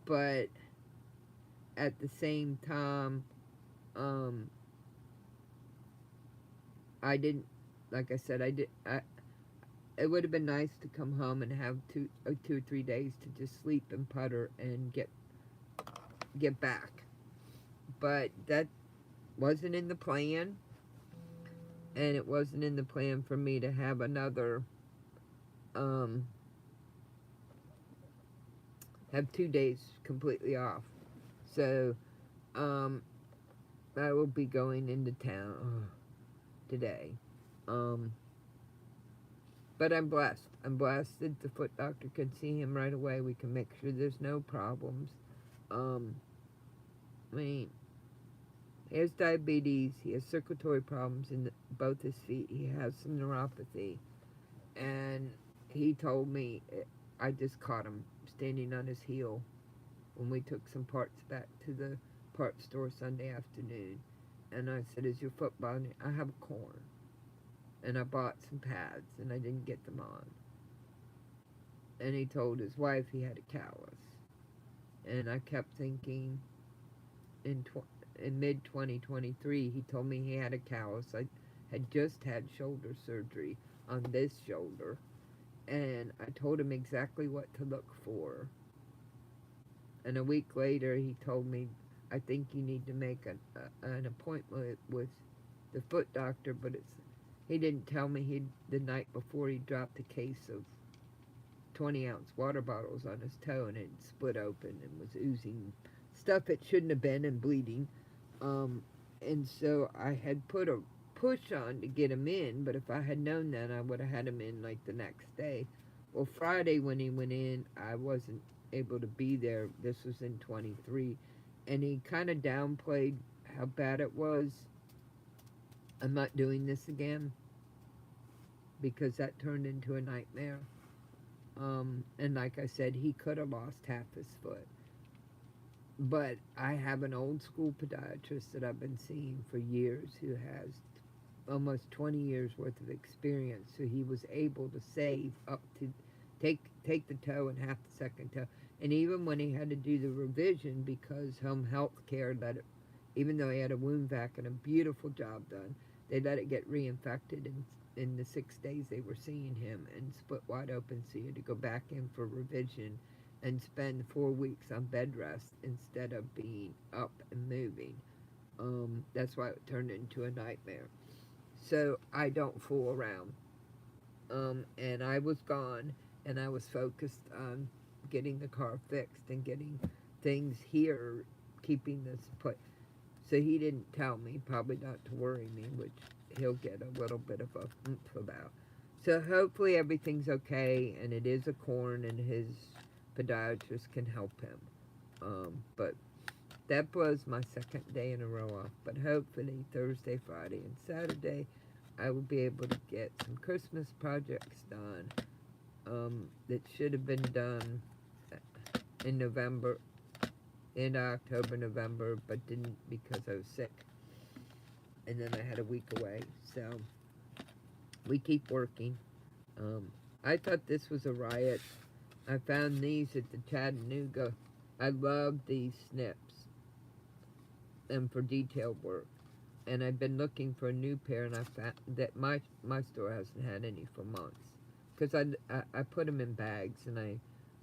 but at the same time, um, I didn't, like I said, it would have been nice to come home and have 2 or 3 days to just sleep and putter and get back. But that wasn't in the plan, and it wasn't in the plan for me to have another, um, have 2 days completely off. So, um, I will be going into town today. Um, but I'm blessed. I'm blessed that the foot doctor can see him right away. We can make sure there's no problems. Um, I mean, he has diabetes. He has circulatory problems in both his feet. He has some neuropathy. And he told me, I just caught him standing on his heel when we took some parts back to the parts store Sunday afternoon. And I said, "Is your foot bothering?" "I have a corn." And I bought some pads, and I didn't get them on. And he told his wife he had a callus. And I kept thinking, in mid 2023, he told me he had a callus. I had just had shoulder surgery on this shoulder, and I told him exactly what to look for. And a week later, he told me, "I think you need to make an appointment with the foot doctor," but he didn't tell me the night before he dropped a case of 20-ounce water bottles on his toe, and it split open and was oozing stuff it shouldn't have been and bleeding. And so I had put a push on to get him in, but if I had known that, I would have had him in like the next day. Well, Friday when he went in, I wasn't able to be there. This was in 23, and he kind of downplayed how bad it was. "I'm not doing this again," because that turned into a nightmare. And like I said, he could have lost half his foot. But I have an old school podiatrist that I've been seeing for years who has almost 20 years worth of experience. So he was able to save up to take the toe and half the second toe. And even when he had to do the revision, because home health care let it, even though he had a wound vac and a beautiful job done, they let it get reinfected in the 6 days they were seeing him, and split wide open, so he had to go back in for revision and spend 4 weeks on bed rest instead of being up and moving. That's why it turned into a nightmare. So I don't fool around. And I was gone, and I was focused on getting the car fixed and getting things here, keeping this put. So he didn't tell me, probably not to worry me, which he'll get a little bit of a oomph about. So hopefully everything's okay, and it is a corn, and his podiatrist can help him. But that was my second day in a row off. But hopefully Thursday, Friday, and Saturday, I will be able to get some Christmas projects done that should have been done in November, in October, November, but didn't because I was sick. And then I had a week away. So we keep working. I thought this was a riot. I found these at the Chattanooga. I love these snips and for detail work. And I've been looking for a new pair, and I found that my store hasn't had any for months. Because I put them in bags, and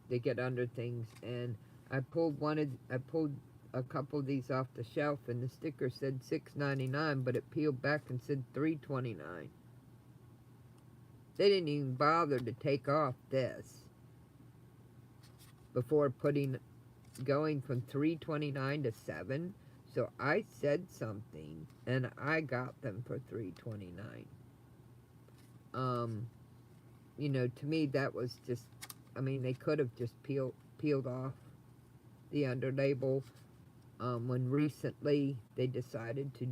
they get under things. And I pulled a couple of these off the shelf, and the sticker said $6.99, but it peeled back and said $3.29. They didn't even bother to take off this before going from $3.29 to $7. So I said something, and I got them for $3.29. You know, to me that was just, I mean, they could have just peeled off the under label. When recently they decided to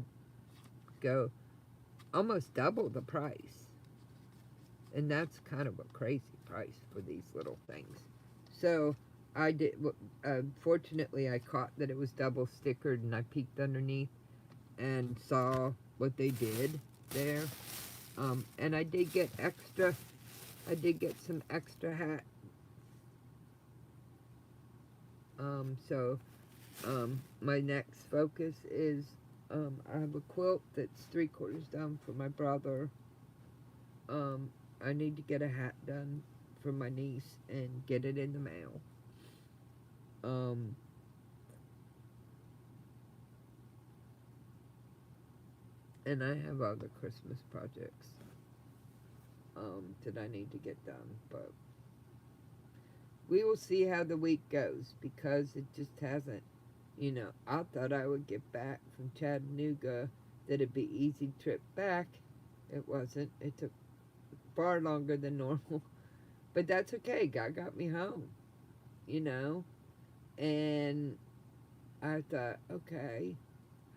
go almost double the price, and that's kind of a crazy price for these little things. So I did. Fortunately, I caught that it was double stickered, and I peeked underneath and saw what they did there. And I did get extra. I did get some extra hat. So my next focus is I have a quilt that's 3/4 done for my brother. I need to get a hat done for my niece and get it in the mail. And I have other Christmas projects that I need to get done, but we will see how the week goes, because it just hasn't, you know, I thought I would get back from Chattanooga, that it'd be easy trip back. It wasn't. It took far longer than normal, but that's okay. God got me home, you know, and I thought, okay,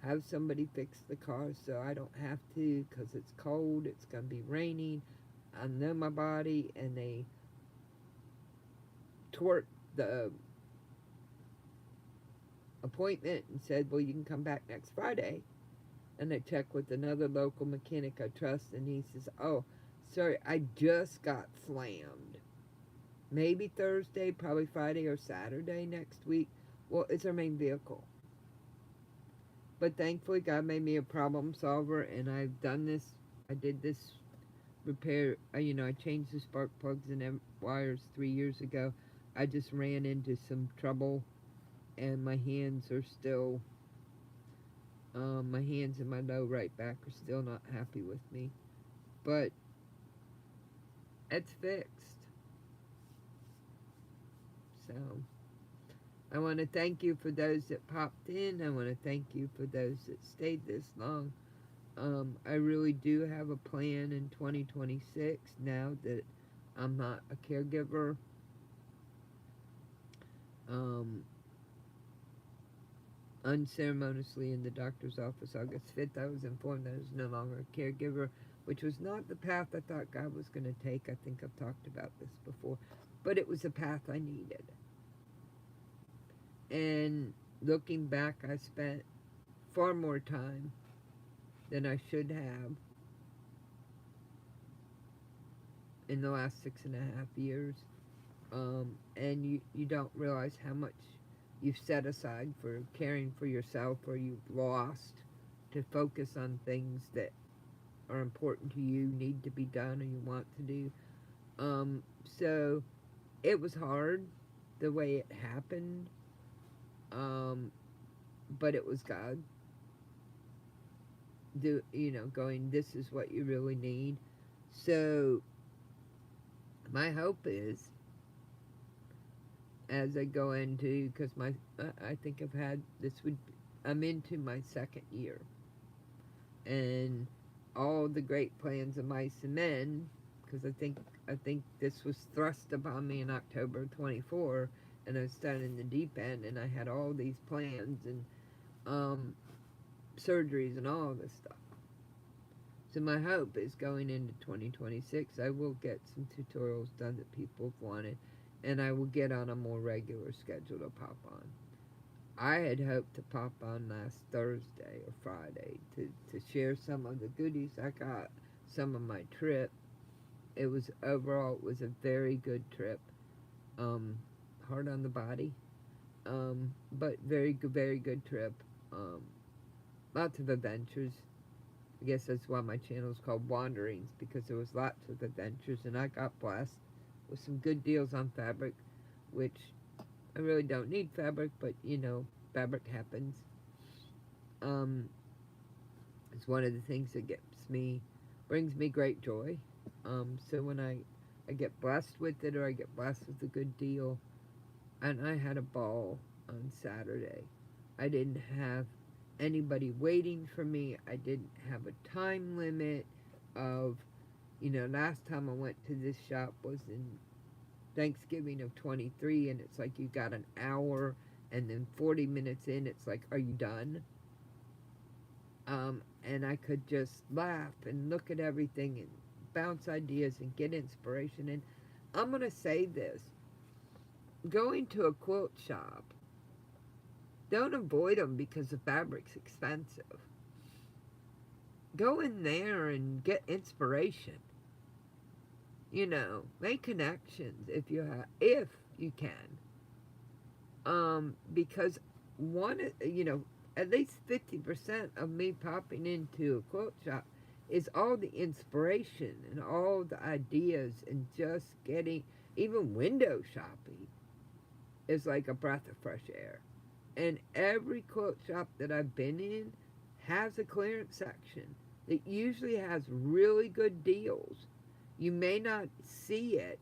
have somebody fix the car so I don't have to, because it's cold, it's going to be raining. I know my body, and they torqued the appointment and said, well, you can come back next Friday. And I checked with another local mechanic I trust, and he says, oh, sorry, I just got slammed. Maybe Thursday, probably Friday or Saturday next week. Well, it's our main vehicle. But thankfully, God made me a problem solver, and I've done this. I did this repair. You know, I changed the spark plugs and wires 3 years ago. I just ran into some trouble, and my hands are still, my hands and my low right back are still not happy with me. But it's fixed. So I want to thank you for those that popped in. I want to thank you for those that stayed this long. I really do have a plan in 2026 now that I'm not a caregiver. Unceremoniously in the doctor's office August 5th, I was informed that I was no longer a caregiver, which was not the path I thought God was going to take. I think I've talked about this before, but it was a path I needed. And looking back, I spent far more time than I should have in the last 6.5 years. And you don't realize how much you've set aside for caring for yourself, or you've lost to focus on things that are important to you, need to be done, or you want to do. So it was hard the way it happened, but it was God going, this is what you really need. So my hope is, as I go into, because I think I'm into my second year, and all the great plans of Mice and Men, because I think this was thrust upon me in October 24, and I was down in the deep end, and I had all these plans and surgeries and all of this stuff. So my hope is going into 2026, I will get some tutorials done that people have wanted, and I will get on a more regular schedule to pop on. I had hoped to pop on last Thursday or Friday to share some of the goodies I got, some of my trip. It was a very good trip. Um, Hard on the body, but very good trip. Um, Lots of adventures. I guess that's why my channel is called Wanderings, because there was lots of adventures, and I got blessed with some good deals on fabric, which I really don't need fabric, but fabric happens. Um, it's one of the things that brings me great joy. So when I get blessed with it, or I get blessed with a good deal, and I had a ball on Saturday. I didn't have anybody waiting for me. I didn't have a time limit of, last time I went to this shop was in Thanksgiving of 23, and it's like you got an hour, and then 40 minutes in, it's like, are you done? And I could just laugh and look at everything and bounce ideas and get inspiration. And I'm going to say this, going to a quilt shop, don't avoid them because the fabric's expensive. Go in there and get inspiration. Make connections if you can. Because at least 50% of me popping into a quilt shop is all the inspiration and all the ideas, and just getting, even window shopping is like a breath of fresh air. And every quilt shop that I've been in has a clearance section that usually has really good deals. You may not see it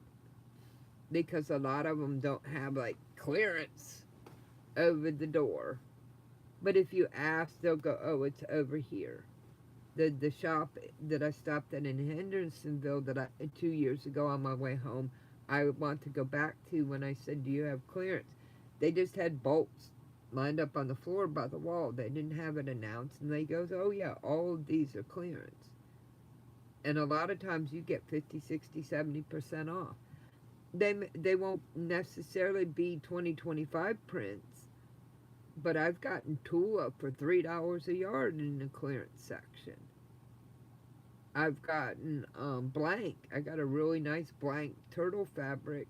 because a lot of them don't have like clearance over the door. But if you ask, they'll go, oh, it's over here. The shop that I stopped at in Hendersonville 2 years ago on my way home, I want to go back to when I said, do you have clearance? They just had bolts lined up on the floor by the wall. They didn't have it announced, and they goes, oh yeah, all of these are clearance. And a lot of times you get 50, 60, 70% off. They won't necessarily be 2025 prints, but I've gotten Tula for $3 a yard in the clearance section. I've gotten blank. I got a really nice blank turtle fabric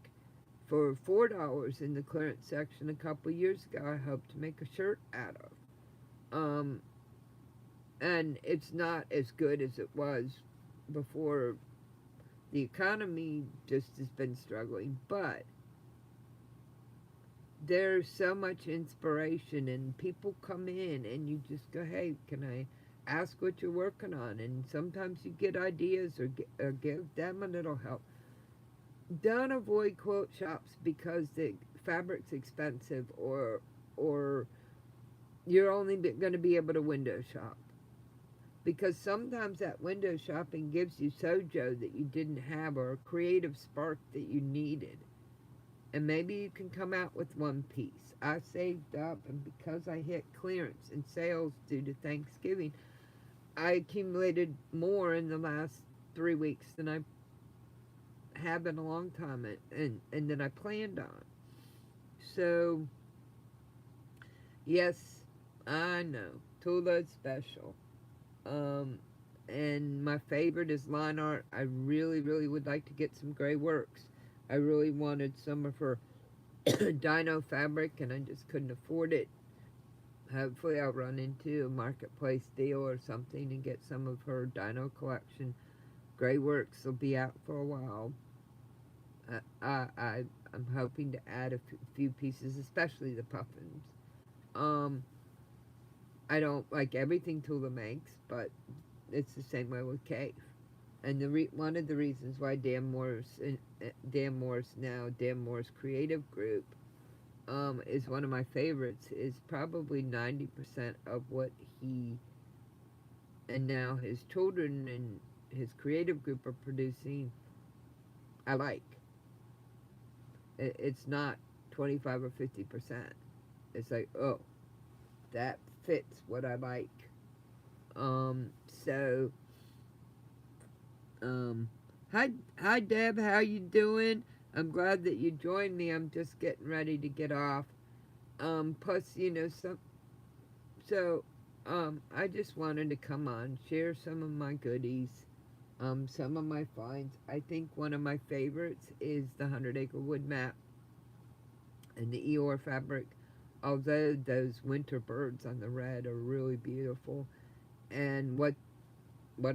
for $4 in the clearance section a couple years ago. I hope to make a shirt out of. And it's not as good as it was before. The economy just has been struggling, but there's so much inspiration, and people come in and you just go, hey, can I ask what you're working on? And sometimes you get ideas, or give them a little help. Don't avoid quilt shops because the fabric's expensive, or you're only going to be able to window shop. Because sometimes that window shopping gives you sojo that you didn't have, or a creative spark that you needed. And maybe you can come out with one piece. I saved up, and because I hit clearance and sales due to Thanksgiving, I accumulated more in the last 3 weeks than I have in a long time, and that I planned on. So, yes, I know, Tula is special. And my favorite is line art. I really would like to get some Gray Works. I really wanted some of her dino fabric, and I just couldn't afford it. Hopefully I'll run into a marketplace deal or something and get some of her dino collection. Gray Works will be out for a while. I'm hoping to add a few pieces, especially the puffins. I don't like everything Tula makes, but it's the same way with Cave. And one of the reasons why Dan Moore's creative group is one of my favorites is probably 90% of what he and now his children and his creative group are producing I like. It's not 25 or 50%. It's like, oh, that fits what I like. So Um, hi Deb, how you doing? I'm glad that you joined me. I'm just getting ready to get off. Plus, I just wanted to come on, share some of my goodies, some of my finds. I think one of my favorites is the 100 Acre Wood Map and the Eeyore fabric. Although those winter birds on the red are really beautiful, and what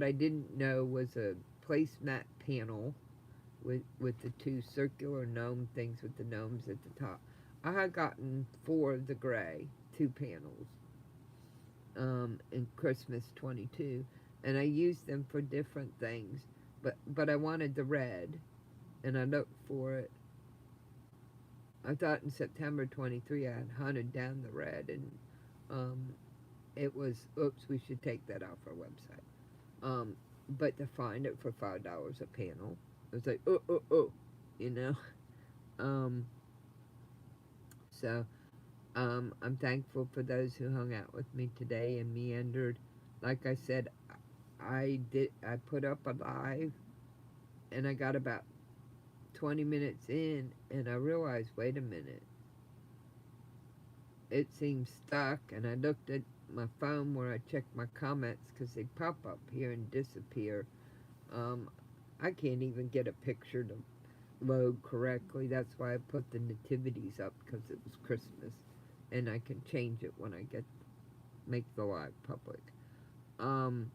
I didn't know was a placemat panel with the two circular gnome things with the gnomes at the top. I had gotten four of the gray, two panels, in Christmas 22, and I used them for different things. But I wanted the red, and I looked for it. I thought in September 23 I had hunted down the red, and um, it was, oops, we should take that off our website. But to find it for $5 a panel, it was like, oh, you know. Um, so I'm thankful for those who hung out with me today and meandered. Like I said, I put up a live, and I got about 20 minutes in, and I realized, wait a minute, it seems stuck, and I looked at my phone where I checked my comments because they pop up here and disappear. Um, I can't even get a picture to load correctly. That's why I put the nativities up, because it was Christmas, and I can change it when I make the live public. Um,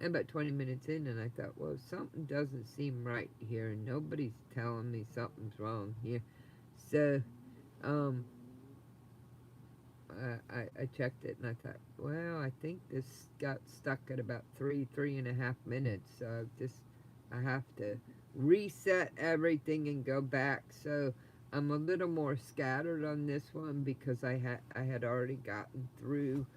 and about 20 minutes in, and I thought, well, something doesn't seem right here, and nobody's telling me something's wrong here. So, um, I checked it, and I thought, well, I think this got stuck at about 3.5 minutes. So I have to reset everything and go back. So I'm a little more scattered on this one because I had already gotten through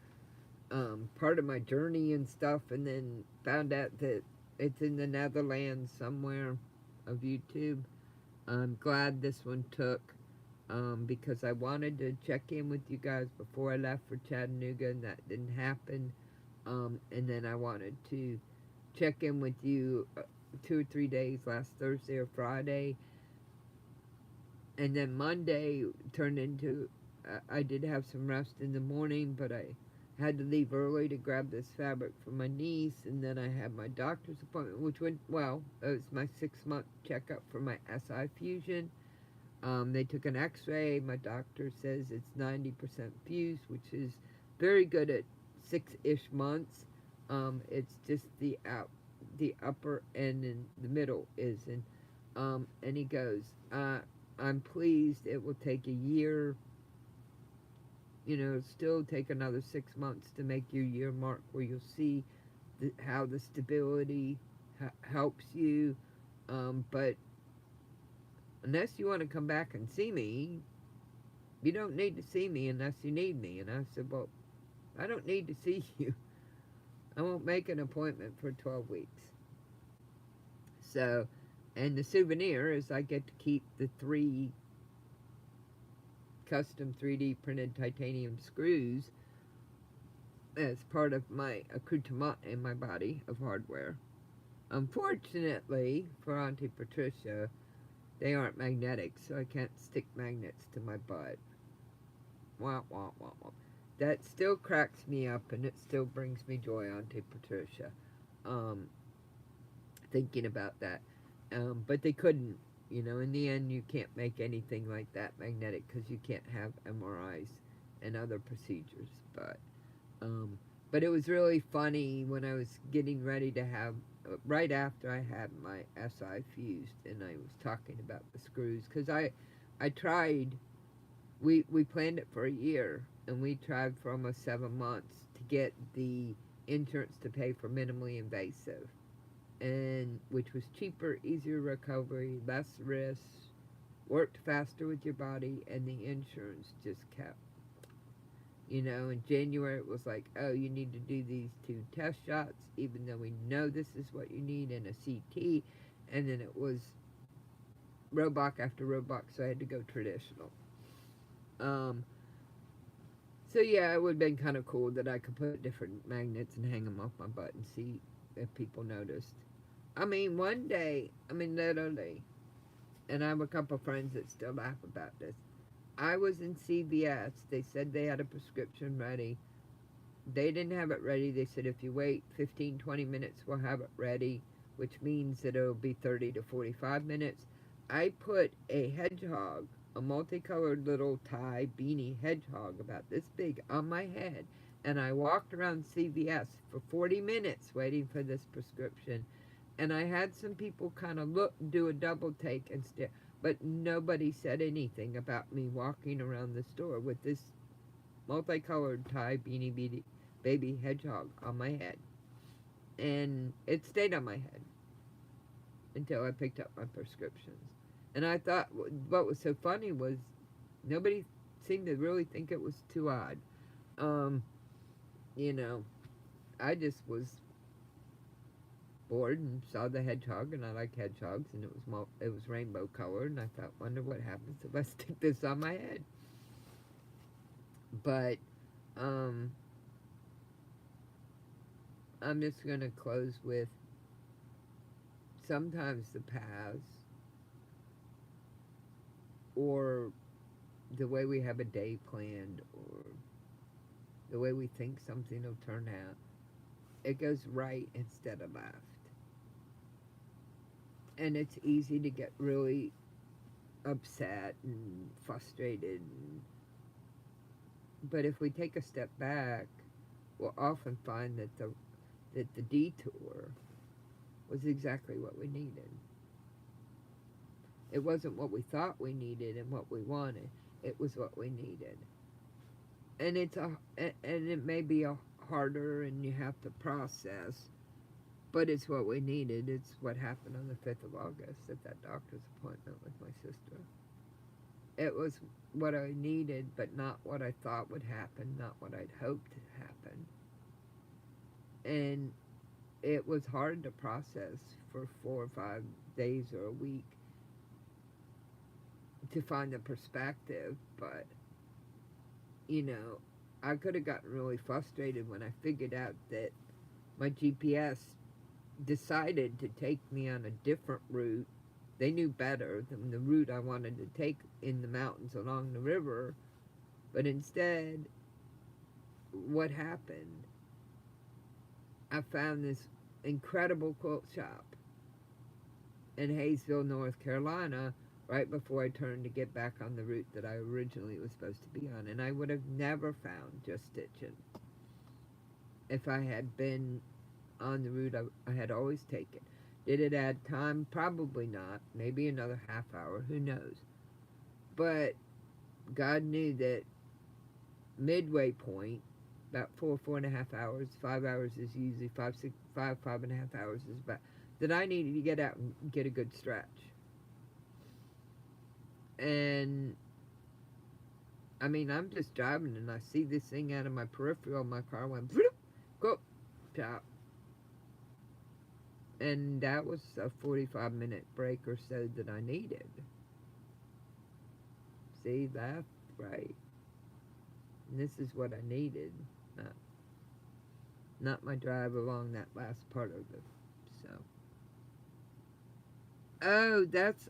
part of my journey and stuff, and then found out that it's in the Netherlands somewhere of YouTube. I'm glad this one took, because I wanted to check in with you guys before I left for Chattanooga, and that didn't happen. And then I wanted to check in with you 2 or 3 days, last Thursday or Friday, and then Monday turned into, I did have some rest in the morning, but I had to leave early to grab this fabric for my niece, and then I had my doctor's appointment, which went well. It was my 6-month checkup for my SI fusion. They took an x-ray. My doctor says it's 90% fused, which is very good at 6-ish months. It's just the upper end and the middle isn't. And he goes, I'm pleased. It will take a year, still take another 6 months to make your year mark, where you'll see how the stability helps you. But unless you want to come back and see me, you don't need to see me unless you need me. And I said, well, I don't need to see you. I won't make an appointment for 12 weeks. So, and the souvenir is I get to keep the 3 custom 3D printed titanium screws as part of my accoutrement in my body of hardware. Unfortunately for Auntie Patricia, they aren't magnetic, so I can't stick magnets to my butt. Wah, wah, wah, wah. That still cracks me up, and it still brings me joy, Auntie Patricia, um, thinking about that. But they couldn't, in the end, you can't make anything like that magnetic because you can't have MRIs and other procedures. But it was really funny when I was getting ready to have, right after I had my SI fused, and I was talking about the screws, because I tried, we planned it for a year, and we tried for almost 7 months to get the insurance to pay for minimally invasive, and which was cheaper, easier recovery, less risk, worked faster with your body, and the insurance just kept. In January it was like, oh, you need to do these 2 test shots, even though we know this is what you need, and a CT, and then it was roadblock after roadblock, so I had to go traditional. So yeah, it would have been kind of cool that I could put different magnets and hang them off my butt and see if people noticed. I mean, one day, I mean, literally, and I have a couple friends that still laugh about this. I was in CVS. They said they had a prescription ready. They didn't have it ready. They said, if you wait 15, 20 minutes, we'll have it ready, which means that it'll be 30 to 45 minutes. I put a hedgehog, a multicolored little tie beanie hedgehog about this big on my head, and I walked around CVS for 40 minutes waiting for this prescription. And I had some people kind of look, do a double take and stare, but nobody said anything about me walking around the store with this multicolored tie beanie baby hedgehog on my head. And it stayed on my head until I picked up my prescriptions. And I thought what was so funny was nobody seemed to really think it was too odd. Um, you know, I just was bored and saw the hedgehog, and I like hedgehogs, and it was rainbow colored, and I thought, wonder what happens if I stick this on my head. But I'm just gonna close with sometimes the paths or the way we have a day planned or the way we think something will turn out, it goes right instead of left. And it's easy to get really upset and frustrated. But if we take a step back, we'll often find that the detour was exactly what we needed. It wasn't what we thought we needed and what we wanted. It was what we needed. And it may be a harder and you have to process, but it's what we needed. It's what happened on the 5th of August at that doctor's appointment with my sister. It was what I needed, but not what I thought would happen, not what I'd hoped to happen. And it was hard to process for 4 or 5 days or a week to find the perspective, but, I could have gotten really frustrated when I figured out that my GPS decided to take me on a different route. They knew better than the route I wanted to take in the mountains along the river, but instead, what happened? I found this incredible quilt shop in Hayesville, North Carolina, right before I turned to get back on the route that I originally was supposed to be on. And I would have never found Just Stitching if I had been on the route I had always taken. Did it add time? Probably not. Maybe another half hour. Who knows? But God knew that midway point, about 4.5 hours, 5 hours is usually 5.5 hours is about, that I needed to get out and get a good stretch. And I mean, I'm just driving and I see this thing out of my peripheral. My car went, go, chop. And that was a 45-minute break or so that I needed. See, that's right. And this is what I needed. Not my drive along that last part of it. So. Oh, that's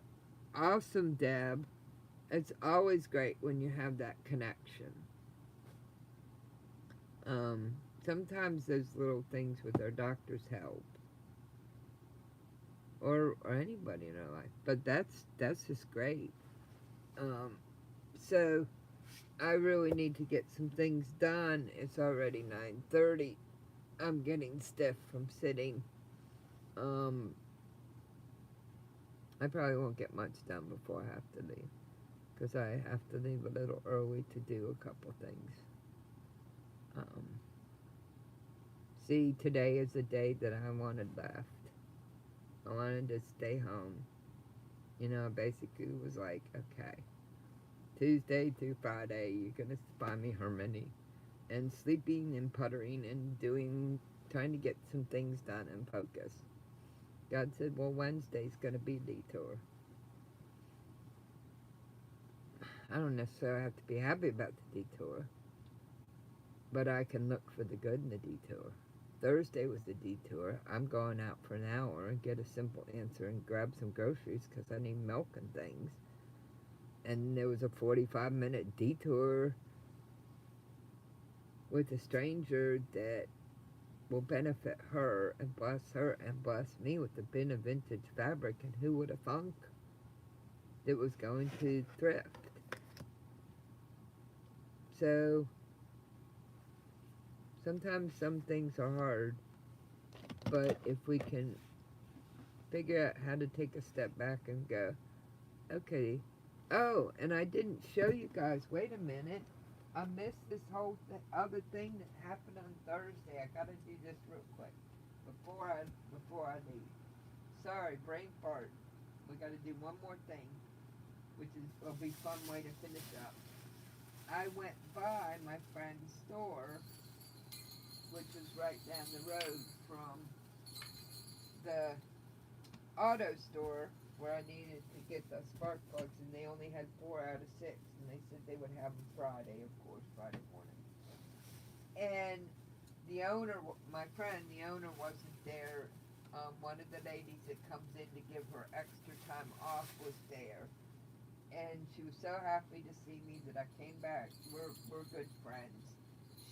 awesome, Deb. It's always great when you have that connection. Sometimes those little things with our doctors help. Or anybody in our life. But that's just great. So I really need to get some things done. It's already 9:30. I'm getting stiff from sitting. I probably won't get much done before I have to leave, because I have to leave a little early to do a couple things. See, today is the day that I wanted left. I wanted to stay home. Basically was like, okay, Tuesday through Friday, you're going to find me hermiting and sleeping and puttering and trying to get some things done and focus. God said, well, Wednesday's going to be a detour. I don't necessarily have to be happy about the detour, but I can look for the good in the detour. Thursday was a detour. I'm going out for an hour and get a simple answer and grab some groceries because I need milk and things. And there was a 45-minute detour with a stranger that will benefit her and bless me with a bin of vintage fabric. And who would have thunk that was going to thrift? So sometimes some things are hard, but if we can figure out how to take a step back and go, okay. Oh, and I didn't show you guys. Wait a minute. I missed this whole other thing that happened on Thursday. I gotta do this real quick before I leave. Sorry, brain fart. We gotta do one more thing, which will be a fun way to finish up. I went by my friend's store, which is right down the road from the auto store where I needed to get the spark plugs, and they only had 4 out of 6, and they said they would have them Friday, of course, Friday morning. And the owner, my friend, the owner wasn't there. One of the ladies that comes in to give her extra time off was there, and she was so happy to see me that I came back. We're good friends.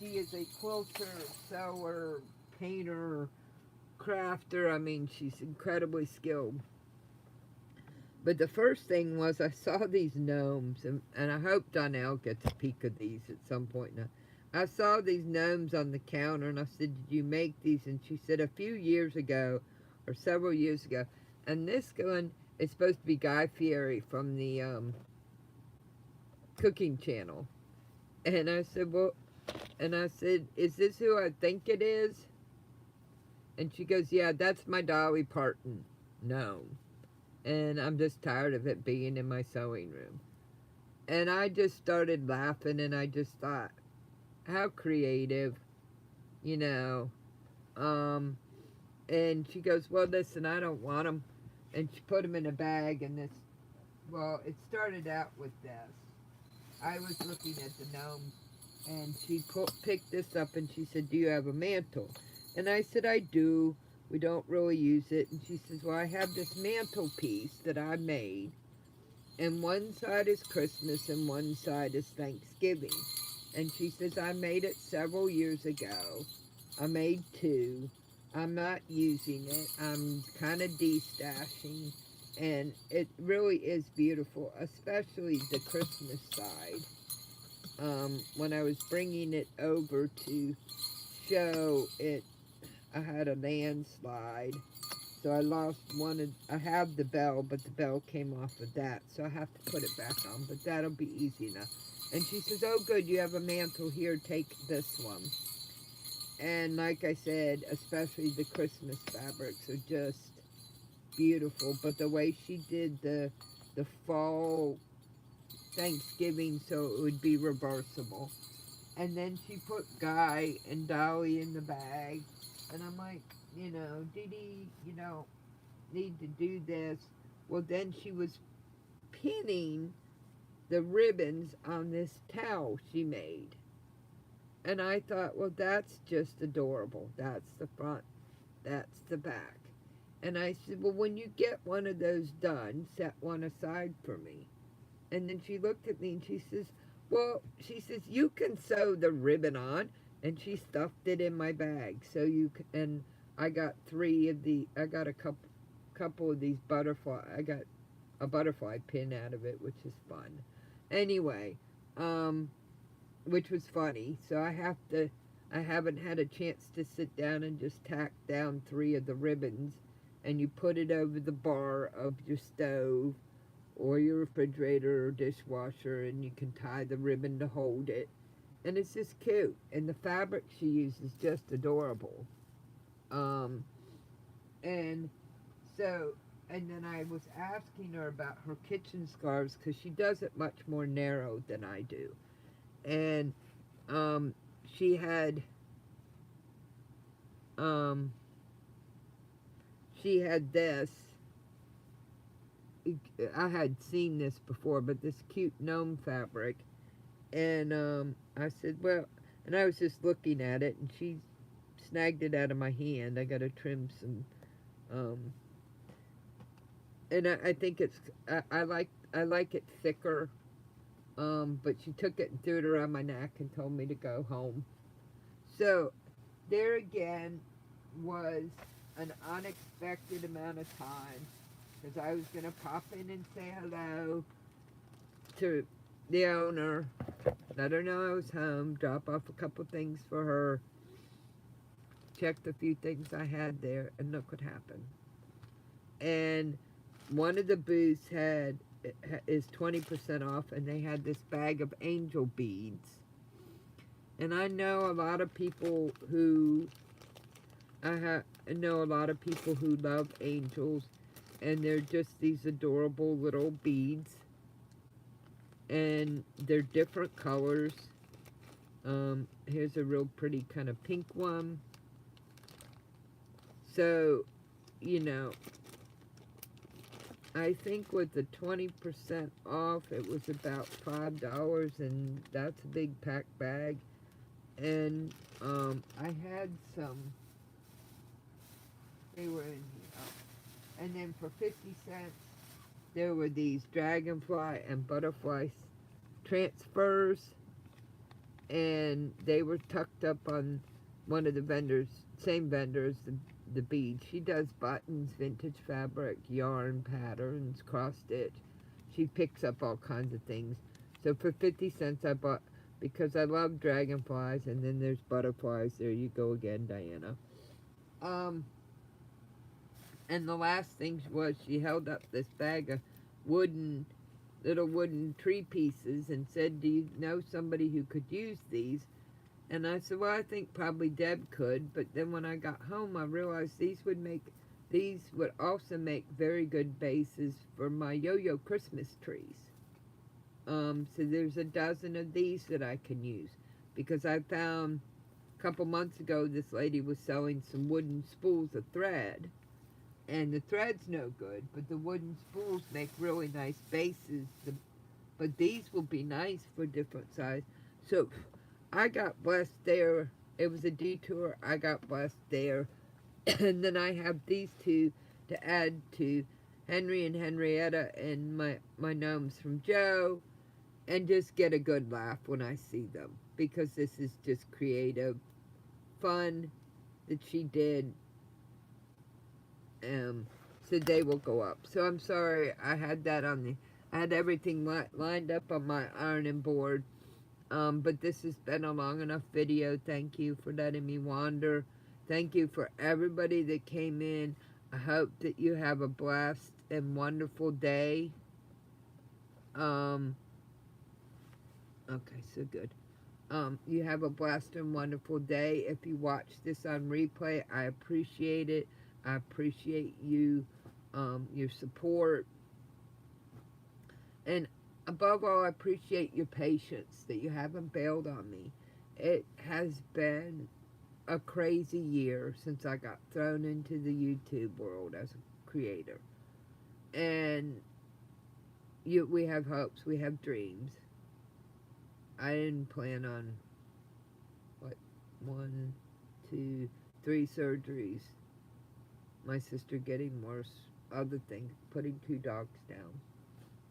She is a quilter, sewer, painter, crafter. I mean, she's incredibly skilled. But the first thing was I saw these gnomes, and I hope Donnell gets a peek of these at some point now. I saw these gnomes on the counter, and I said, did you make these? And she said, a few years ago, or several years ago. And this one is supposed to be Guy Fieri from the cooking channel. And I said, well, and I said, is this who I think it is? And she goes, yeah, that's my Dolly Parton gnome. And I'm just tired of it being in my sewing room. And I just started laughing, and I just thought, how creative, you know. And she goes, well, listen, I don't want them. And she put them in a bag, and this, well, it started out with this. I was looking at the gnome, and she picked this up, and she said, do you have a mantle? And I said, I do. We don't really use it. And she says, well, I have this mantelpiece that I made, and one side is Christmas and one side is Thanksgiving. And she says, I made it several years ago. I made 2. I'm not using it. I'm kind of de-stashing, and it really is beautiful, especially the Christmas side. When I was bringing it over to show it, I had a landslide, so I lost one of, I have the bell, but the bell came off of that, so I have to put it back on, but that'll be easy enough. And she says, oh good, you have a mantle here, take this one. And like I said, especially the Christmas fabrics are just beautiful, but the way she did the fall Thanksgiving so it would be reversible. And then she put Guy and Dolly in the bag. And I'm like, you know, Dee Dee, you don't need to do this. Well, then she was pinning the ribbons on this towel she made. And I thought, well, that's just adorable. That's the front, that's the back. And I said, well, when you get one of those done, set one aside for me. And then she looked at me and she says, well, she says, you can sew the ribbon on. And she stuffed it in my bag. So you can, and I got 3 of the, I got a couple of these butterfly, I got a butterfly pin out of it, which is fun. Anyway, which was funny. So I haven't had a chance to sit down and just tack down 3 of the ribbons, and you put it over the bar of your stove or your refrigerator or dishwasher, and you can tie the ribbon to hold it. And it's just cute. And the fabric she uses is just adorable. And so, and then I was asking her about her kitchen scarves, because she does it much more narrow than I do. And she had this. I had seen this before, but this cute gnome fabric. And I said, well, and I was just looking at it, and she snagged it out of my hand. I got to trim some, um, and I think it's, I like it thicker. But she took it and threw it around my neck and told me to go home. So there again was an unexpected amount of time because I was going to pop in and say hello to the owner, let her know I was home, drop off a couple things for her, checked a few things I had there, and look what happened. And one of the booths is 20% off, and they had this bag of angel beads. And I know a lot of people who I know a lot of people who love angels, and they're just these adorable little beads, and they're different colors. Here's a real pretty kind of pink one. So, you know, I think with the 20% off, it was about $5, and that's a big pack bag. And I had some, they were in here. Oh. And then for 50 cents, there were these dragonfly and butterfly transfers, and they were tucked up on one of the vendors, same vendors, the beads. She does buttons, vintage fabric, yarn patterns, cross stitch. She picks up all kinds of things. So for 50 cents I bought, because I love dragonflies, and then there's butterflies. There you go again, Diana. And the last thing was she held up this bag of little wooden tree pieces and said, do you know somebody who could use these? And I said, well, I think probably Deb could. But then when I got home, I realized these would also make very good bases for my yo-yo Christmas trees. So there's a dozen of these that I can use, because I found a couple months ago this lady was selling some wooden spools of thread, and the thread's no good, but the wooden spools make really nice bases. But these will be nice for different size. So I got blessed there. It was a detour. I got blessed there. And then I have these two to add to Henry and Henrietta and my gnomes from Joe, and just get a good laugh when I see them, because this is just creative fun that she did. So they will go up. So I'm sorry I had that I had everything lined up on my ironing board. But this has been a long enough video. Thank you for letting me wander. Thank you for everybody that came in. I hope that you have a blessed and wonderful day. Okay, so good. You have a blessed and wonderful day. If you watch this on replay, I appreciate it. I appreciate you, your support. And above all, I appreciate your patience, that you haven't bailed on me. It has been a crazy year since I got thrown into the YouTube world as a creator. And we have hopes, we have dreams. I didn't plan on, 1, 2, 3 surgeries. My sister getting worse. Other things, putting 2 dogs down.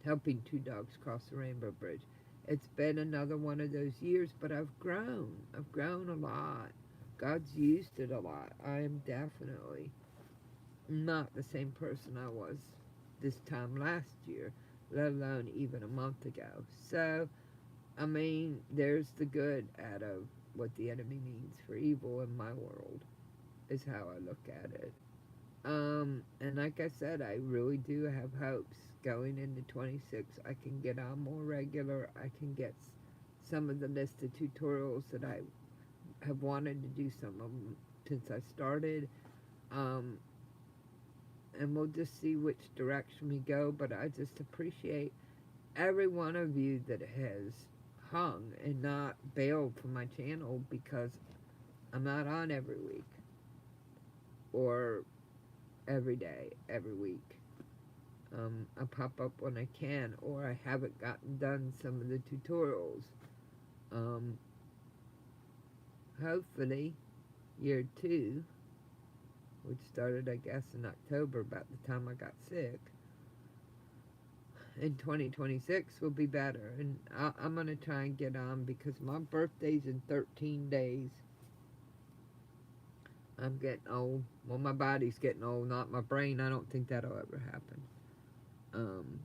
Helping 2 dogs cross the Rainbow Bridge. It's been another one of those years, but I've grown. I've grown a lot. God's used it a lot. I am definitely not the same person I was this time last year, let alone even a month ago. So, I mean, there's the good out of what the enemy means for evil in my world, is how I look at it. And like I said, I really do have hopes going into 26. I can get on more regular. I can get some of the list of tutorials that I have wanted to do, some of them since I started. And we'll just see which direction we go. But I just appreciate every one of you that has hung and not bailed from my channel, because I'm not on every week or every day, every week. I pop up when I can, or I haven't gotten done some of the tutorials. Hopefully year 2, which started, I guess, in October, about the time I got sick, in 2026 will be better. And I'm going to try and get on because my birthday's in 13 days. I'm getting old. Well, my body's getting old, not my brain. I don't think that'll ever happen. Um,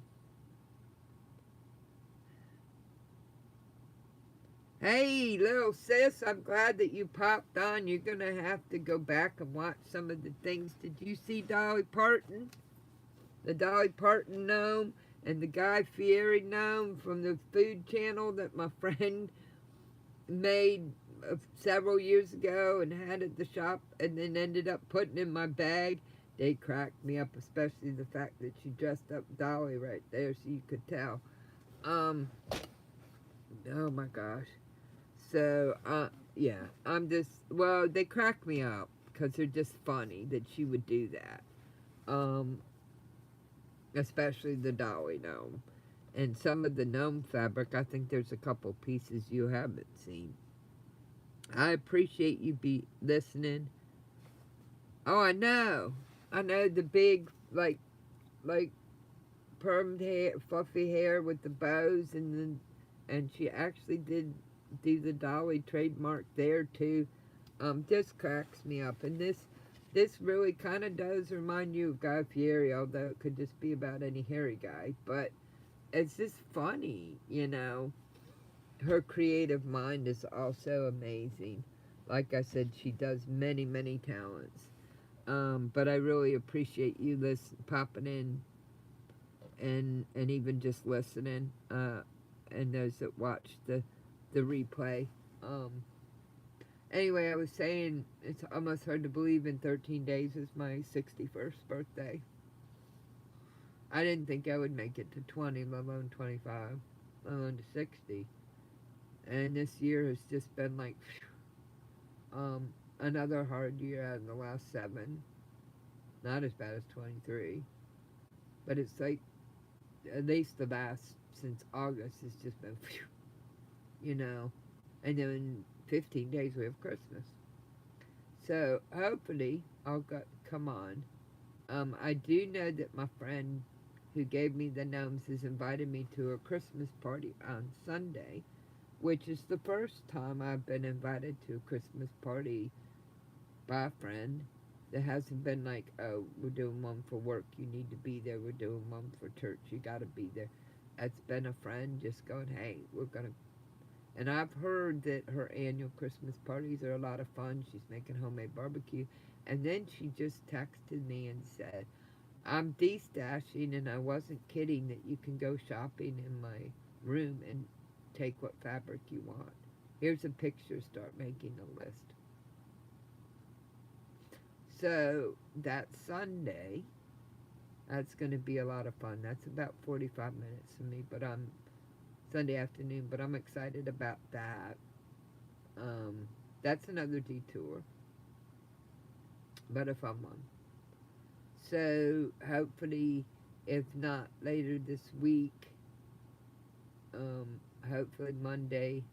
hey, little sis, I'm glad that you popped on. You're going to have to go back and watch some of the things. Did you see Dolly Parton? The Dolly Parton gnome and the Guy Fieri gnome from the Food Channel that my friend made several years ago and had at the shop and then ended up putting in my bag. They cracked me up, especially the fact that she dressed up Dolly right there so you could tell. Oh my gosh. So, yeah, well, they crack me up because they're just funny that she would do that. Especially the Dolly gnome. And some of the gnome fabric, I think there's a couple pieces you haven't seen. I appreciate you be listening. Oh, I know. I know the big, like permed hair, fluffy hair with the bows, and she actually did do the Dolly trademark there too. Just cracks me up. And this really kind of does remind you of Guy Fieri, although it could just be about any hairy guy. But it's just funny, you know. Her creative mind is also amazing. Like I said, she does many, many talents. But I really appreciate you popping in and even just listening. And those that watch the replay. Anyway, I was saying it's almost hard to believe in 13 days is my 61st birthday. I didn't think I would make it to 20, let alone 25, let alone to 60. And this year has just been like another hard year out of the last 7. Not as bad as 23, but it's like at least the last since August has just been, you know. And then in 15 days we have Christmas. So hopefully I'll come on. I do know that my friend who gave me the gnomes has invited me to a Christmas party on Sunday, which is the first time I've been invited to a Christmas party by a friend that hasn't been like, oh, we're doing one for work, you need to be there, we're doing one for church, you gotta be there. It's been a friend just going, hey, we're gonna. And I've heard that her annual Christmas parties are a lot of fun. She's making homemade barbecue. And then she just texted me and said, I'm de-stashing, and I wasn't kidding, that you can go shopping in my room and take what fabric you want. Here's a picture, start making a list. So that Sunday, that's going to be a lot of fun. That's about 45 minutes for me, but I'm Sunday afternoon, but I'm excited about that. That's another detour, but a fun one. So hopefully, if not later this week, hopefully Monday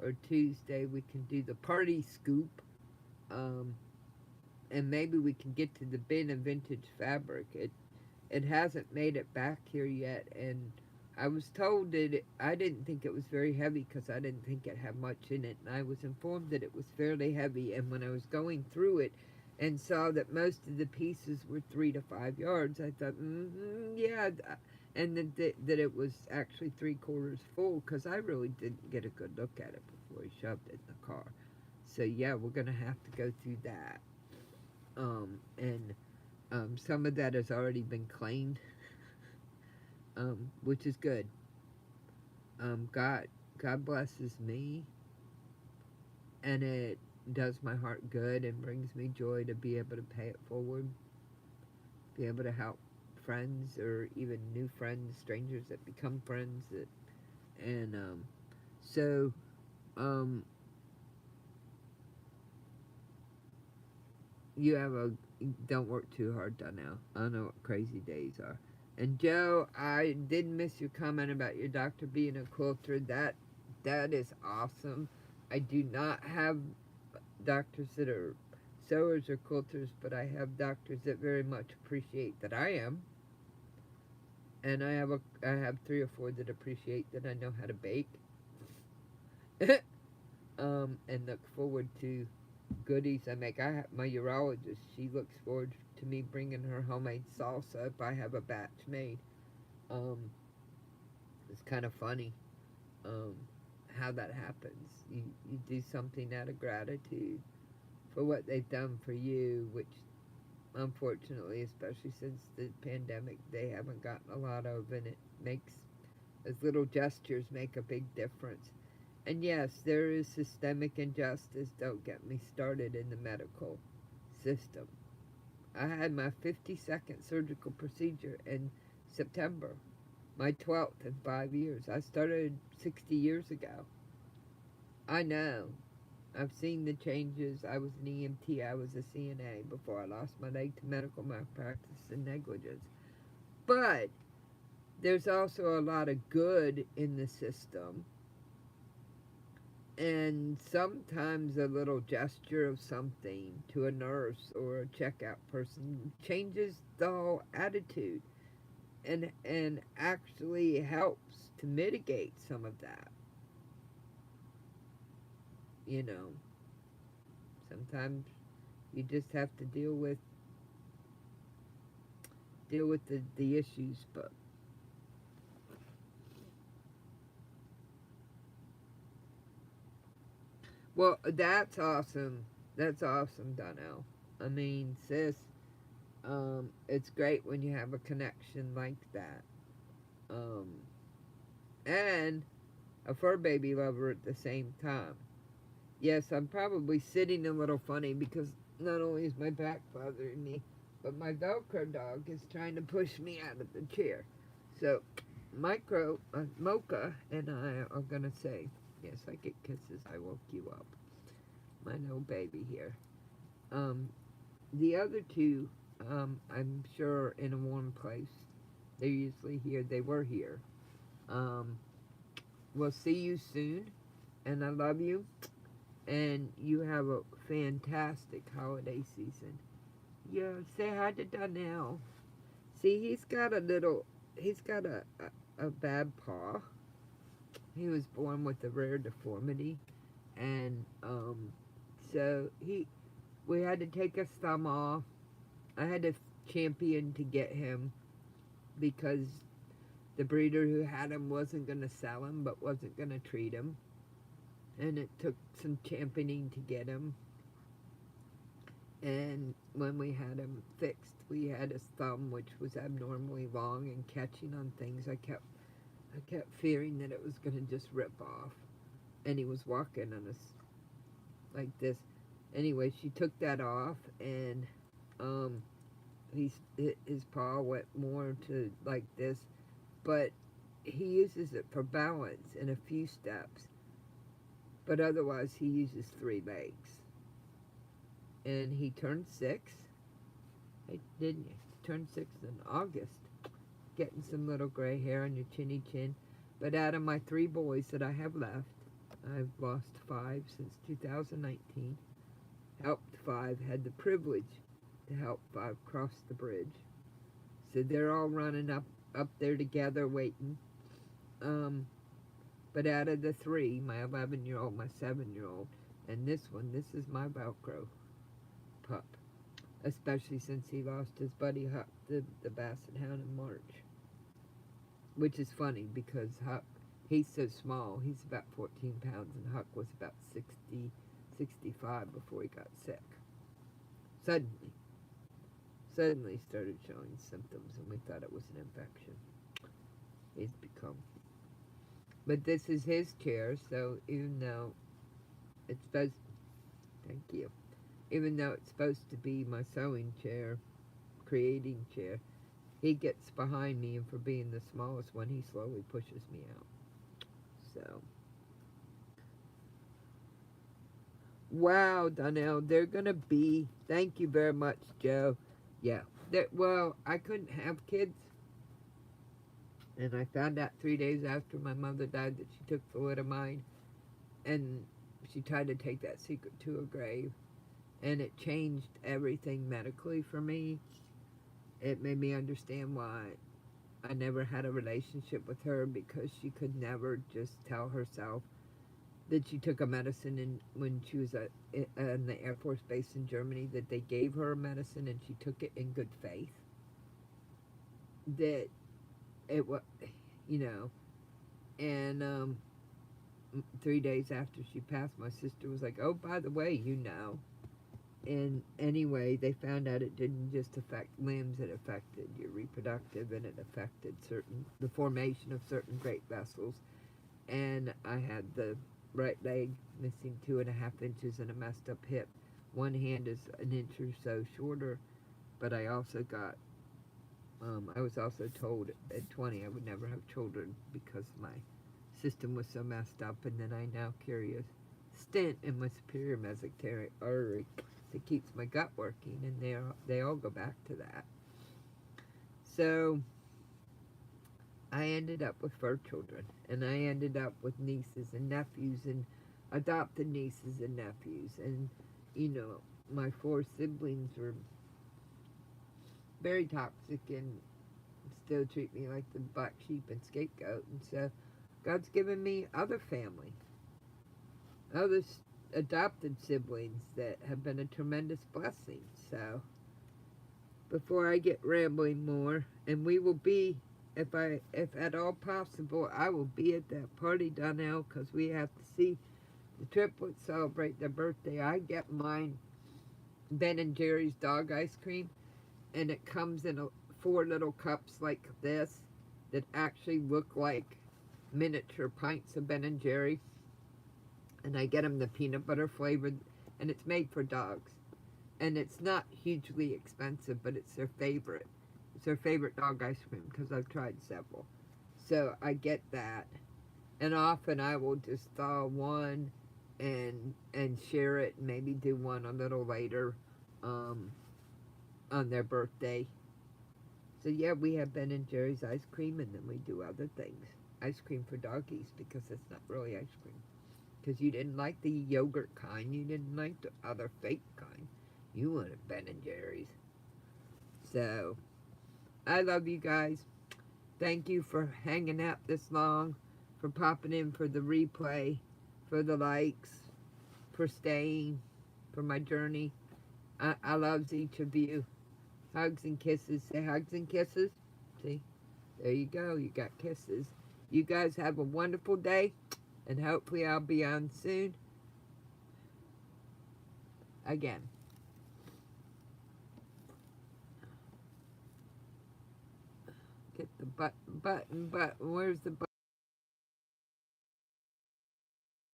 or Tuesday, we can do the party scoop. And maybe we can get to the bin of vintage fabric. It hasn't made it back here yet, and I was told that I didn't think it was very heavy because I didn't think it had much in it, and I was informed that it was fairly heavy. And when I was going through it and saw that most of the pieces were 3 to 5 yards, I thought, yeah, and that it was actually 3/4 full, because I really didn't get a good look at it before he shoved it in the car. So yeah, we're gonna have to go through that. And some of that has already been claimed, which is good. God blesses me, and it does my heart good and brings me joy to be able to pay it forward, be able to help friends or even new friends, strangers that become friends, and so you have a don't work too hard, Donnell. I know what crazy days are. And Joe, I did miss your comment about your doctor being a quilter. That is awesome. I do not have doctors that are sewers or quilters, but I have doctors that very much appreciate that I am, and I have 3 or 4 that appreciate that I know how to bake, and look forward to goodies I make. I have my urologist. She looks forward to me bringing her homemade salsa if I have a batch made. Um, it's kind of funny um, how that happens. You do something out of gratitude for what they've done for you, which unfortunately, especially since the pandemic, they haven't gotten a lot of, and it makes those little gestures make a big difference. And yes, there is systemic injustice. Don't get me started in the medical system. I had my 52nd surgical procedure in September, my 12th in 5 years. I started 60 years ago. I know. I've seen the changes. I was an EMT, I was a CNA before I lost my leg to medical malpractice and negligence. But there's also a lot of good in the system. And sometimes a little gesture of something to a nurse or a checkout person changes the whole attitude and actually helps to mitigate some of that. You know, sometimes you just have to deal with the issues, but well, that's awesome. That's awesome, Donnell. I mean, sis, it's great when you have a connection like that. Um, and a fur baby lover at the same time. Yes, I'm probably sitting a little funny because not only is my back bothering me, but my Velcro dog is trying to push me out of the chair. So, Mocha and I are going to say, yes, I get kisses. I woke you up. My little baby here. Um, the other two, I'm sure in a warm place. They're usually here. They were here. Um, we'll see you soon, and I love you. And you have a fantastic holiday season. Yeah, say hi to Donnell. See, he's got a bad paw. He was born with a rare deformity, and so we had to take his thumb off. I had to champion to get him because the breeder who had him wasn't going to sell him, but wasn't going to treat him, and it took some championing to get him. And when we had him fixed, we had his thumb, which was abnormally long and catching on things. I kept fearing that it was going to just rip off. And he was walking on us like this. Anyway, she took that off, and um, his paw went more to like this. But he uses it for balance in a few steps. But otherwise, he uses 3 legs. And he turned 6. Didn't you? Turned 6 in August. Getting some little gray hair on your chinny chin. But out of my 3 boys that I have left, I've lost 5 since 2019. Helped 5, had the privilege to help 5 cross the bridge. So they're all running up there together waiting. But out of the 3, my 11-year-old, my 7-year-old, and this is my Velcro pup. Especially since he lost his buddy Huck, the Basset Hound, in March. Which is funny because Huck, he's so small. He's about 14 pounds, and Huck was about 60, 65 before he got sick. Suddenly started showing symptoms, and we thought it was an infection. He's become. But this is his chair, so even though it's supposed, thank you, even though it's supposed to be my sewing chair, creating chair, he gets behind me, and for being the smallest one, he slowly pushes me out. So, wow, Donnell, they're going to be, thank you very much, Joe. Yeah, well, I couldn't have kids, and I found out 3 days after my mother died that she took thalidomide, and she tried to take that secret to her grave. and it changed everything medically for me. It made me understand why I never had a relationship with her, because she could never just tell herself that she took a medicine when she was in the Air Force Base in Germany, that they gave her a medicine and she took it in good faith. That it was, you know, and 3 days after she passed, my sister was like, "Oh, by the way, you know." And anyway, they found out it didn't just affect limbs, it affected your reproductive, and it affected the formation of certain great vessels. And I had the right leg missing 2.5 inches and a messed up hip. One hand is an inch or so shorter, but I also got, I was also told at 20 I would never have children because my system was so messed up. And then I now carry a stent in my superior mesenteric artery that keeps my gut working, and they all go back to that. So I ended up with fur children, and I ended up with nieces and nephews and adopted nieces and nephews. And, you know, my 4 siblings were very toxic and still treat me like the black sheep and scapegoat. And so God's given me other family, other adopted siblings that have been a tremendous blessing. So before I get rambling more, and we will be, if at all possible, I will be at that party, Donnell, because we have to see the triplets celebrate their birthday. I get mine Ben and Jerry's dog ice cream, and it comes in 4 little cups like this that actually look like miniature pints of Ben and Jerry. And I get them the peanut butter flavored, and it's made for dogs. And it's not hugely expensive, but it's their favorite. It's their favorite dog ice cream because I've tried several. So I get that. And often I will just thaw one and share it, and maybe do one a little later on their birthday. So yeah, we have Ben and Jerry's ice cream, and then we do other things. Ice cream for doggies, because it's not really ice cream. Because you didn't like the yogurt kind, you didn't like the other fake kind. You wanted Ben and Jerry's. So I love you guys. Thank you for hanging out this long, for popping in for the replay, for the likes, for staying, for my journey. I love each of you. Hugs and kisses. Say hugs and kisses. See? There you go. You got kisses. You guys have a wonderful day, and hopefully I'll be on soon. Again. Get the button. Where's the button?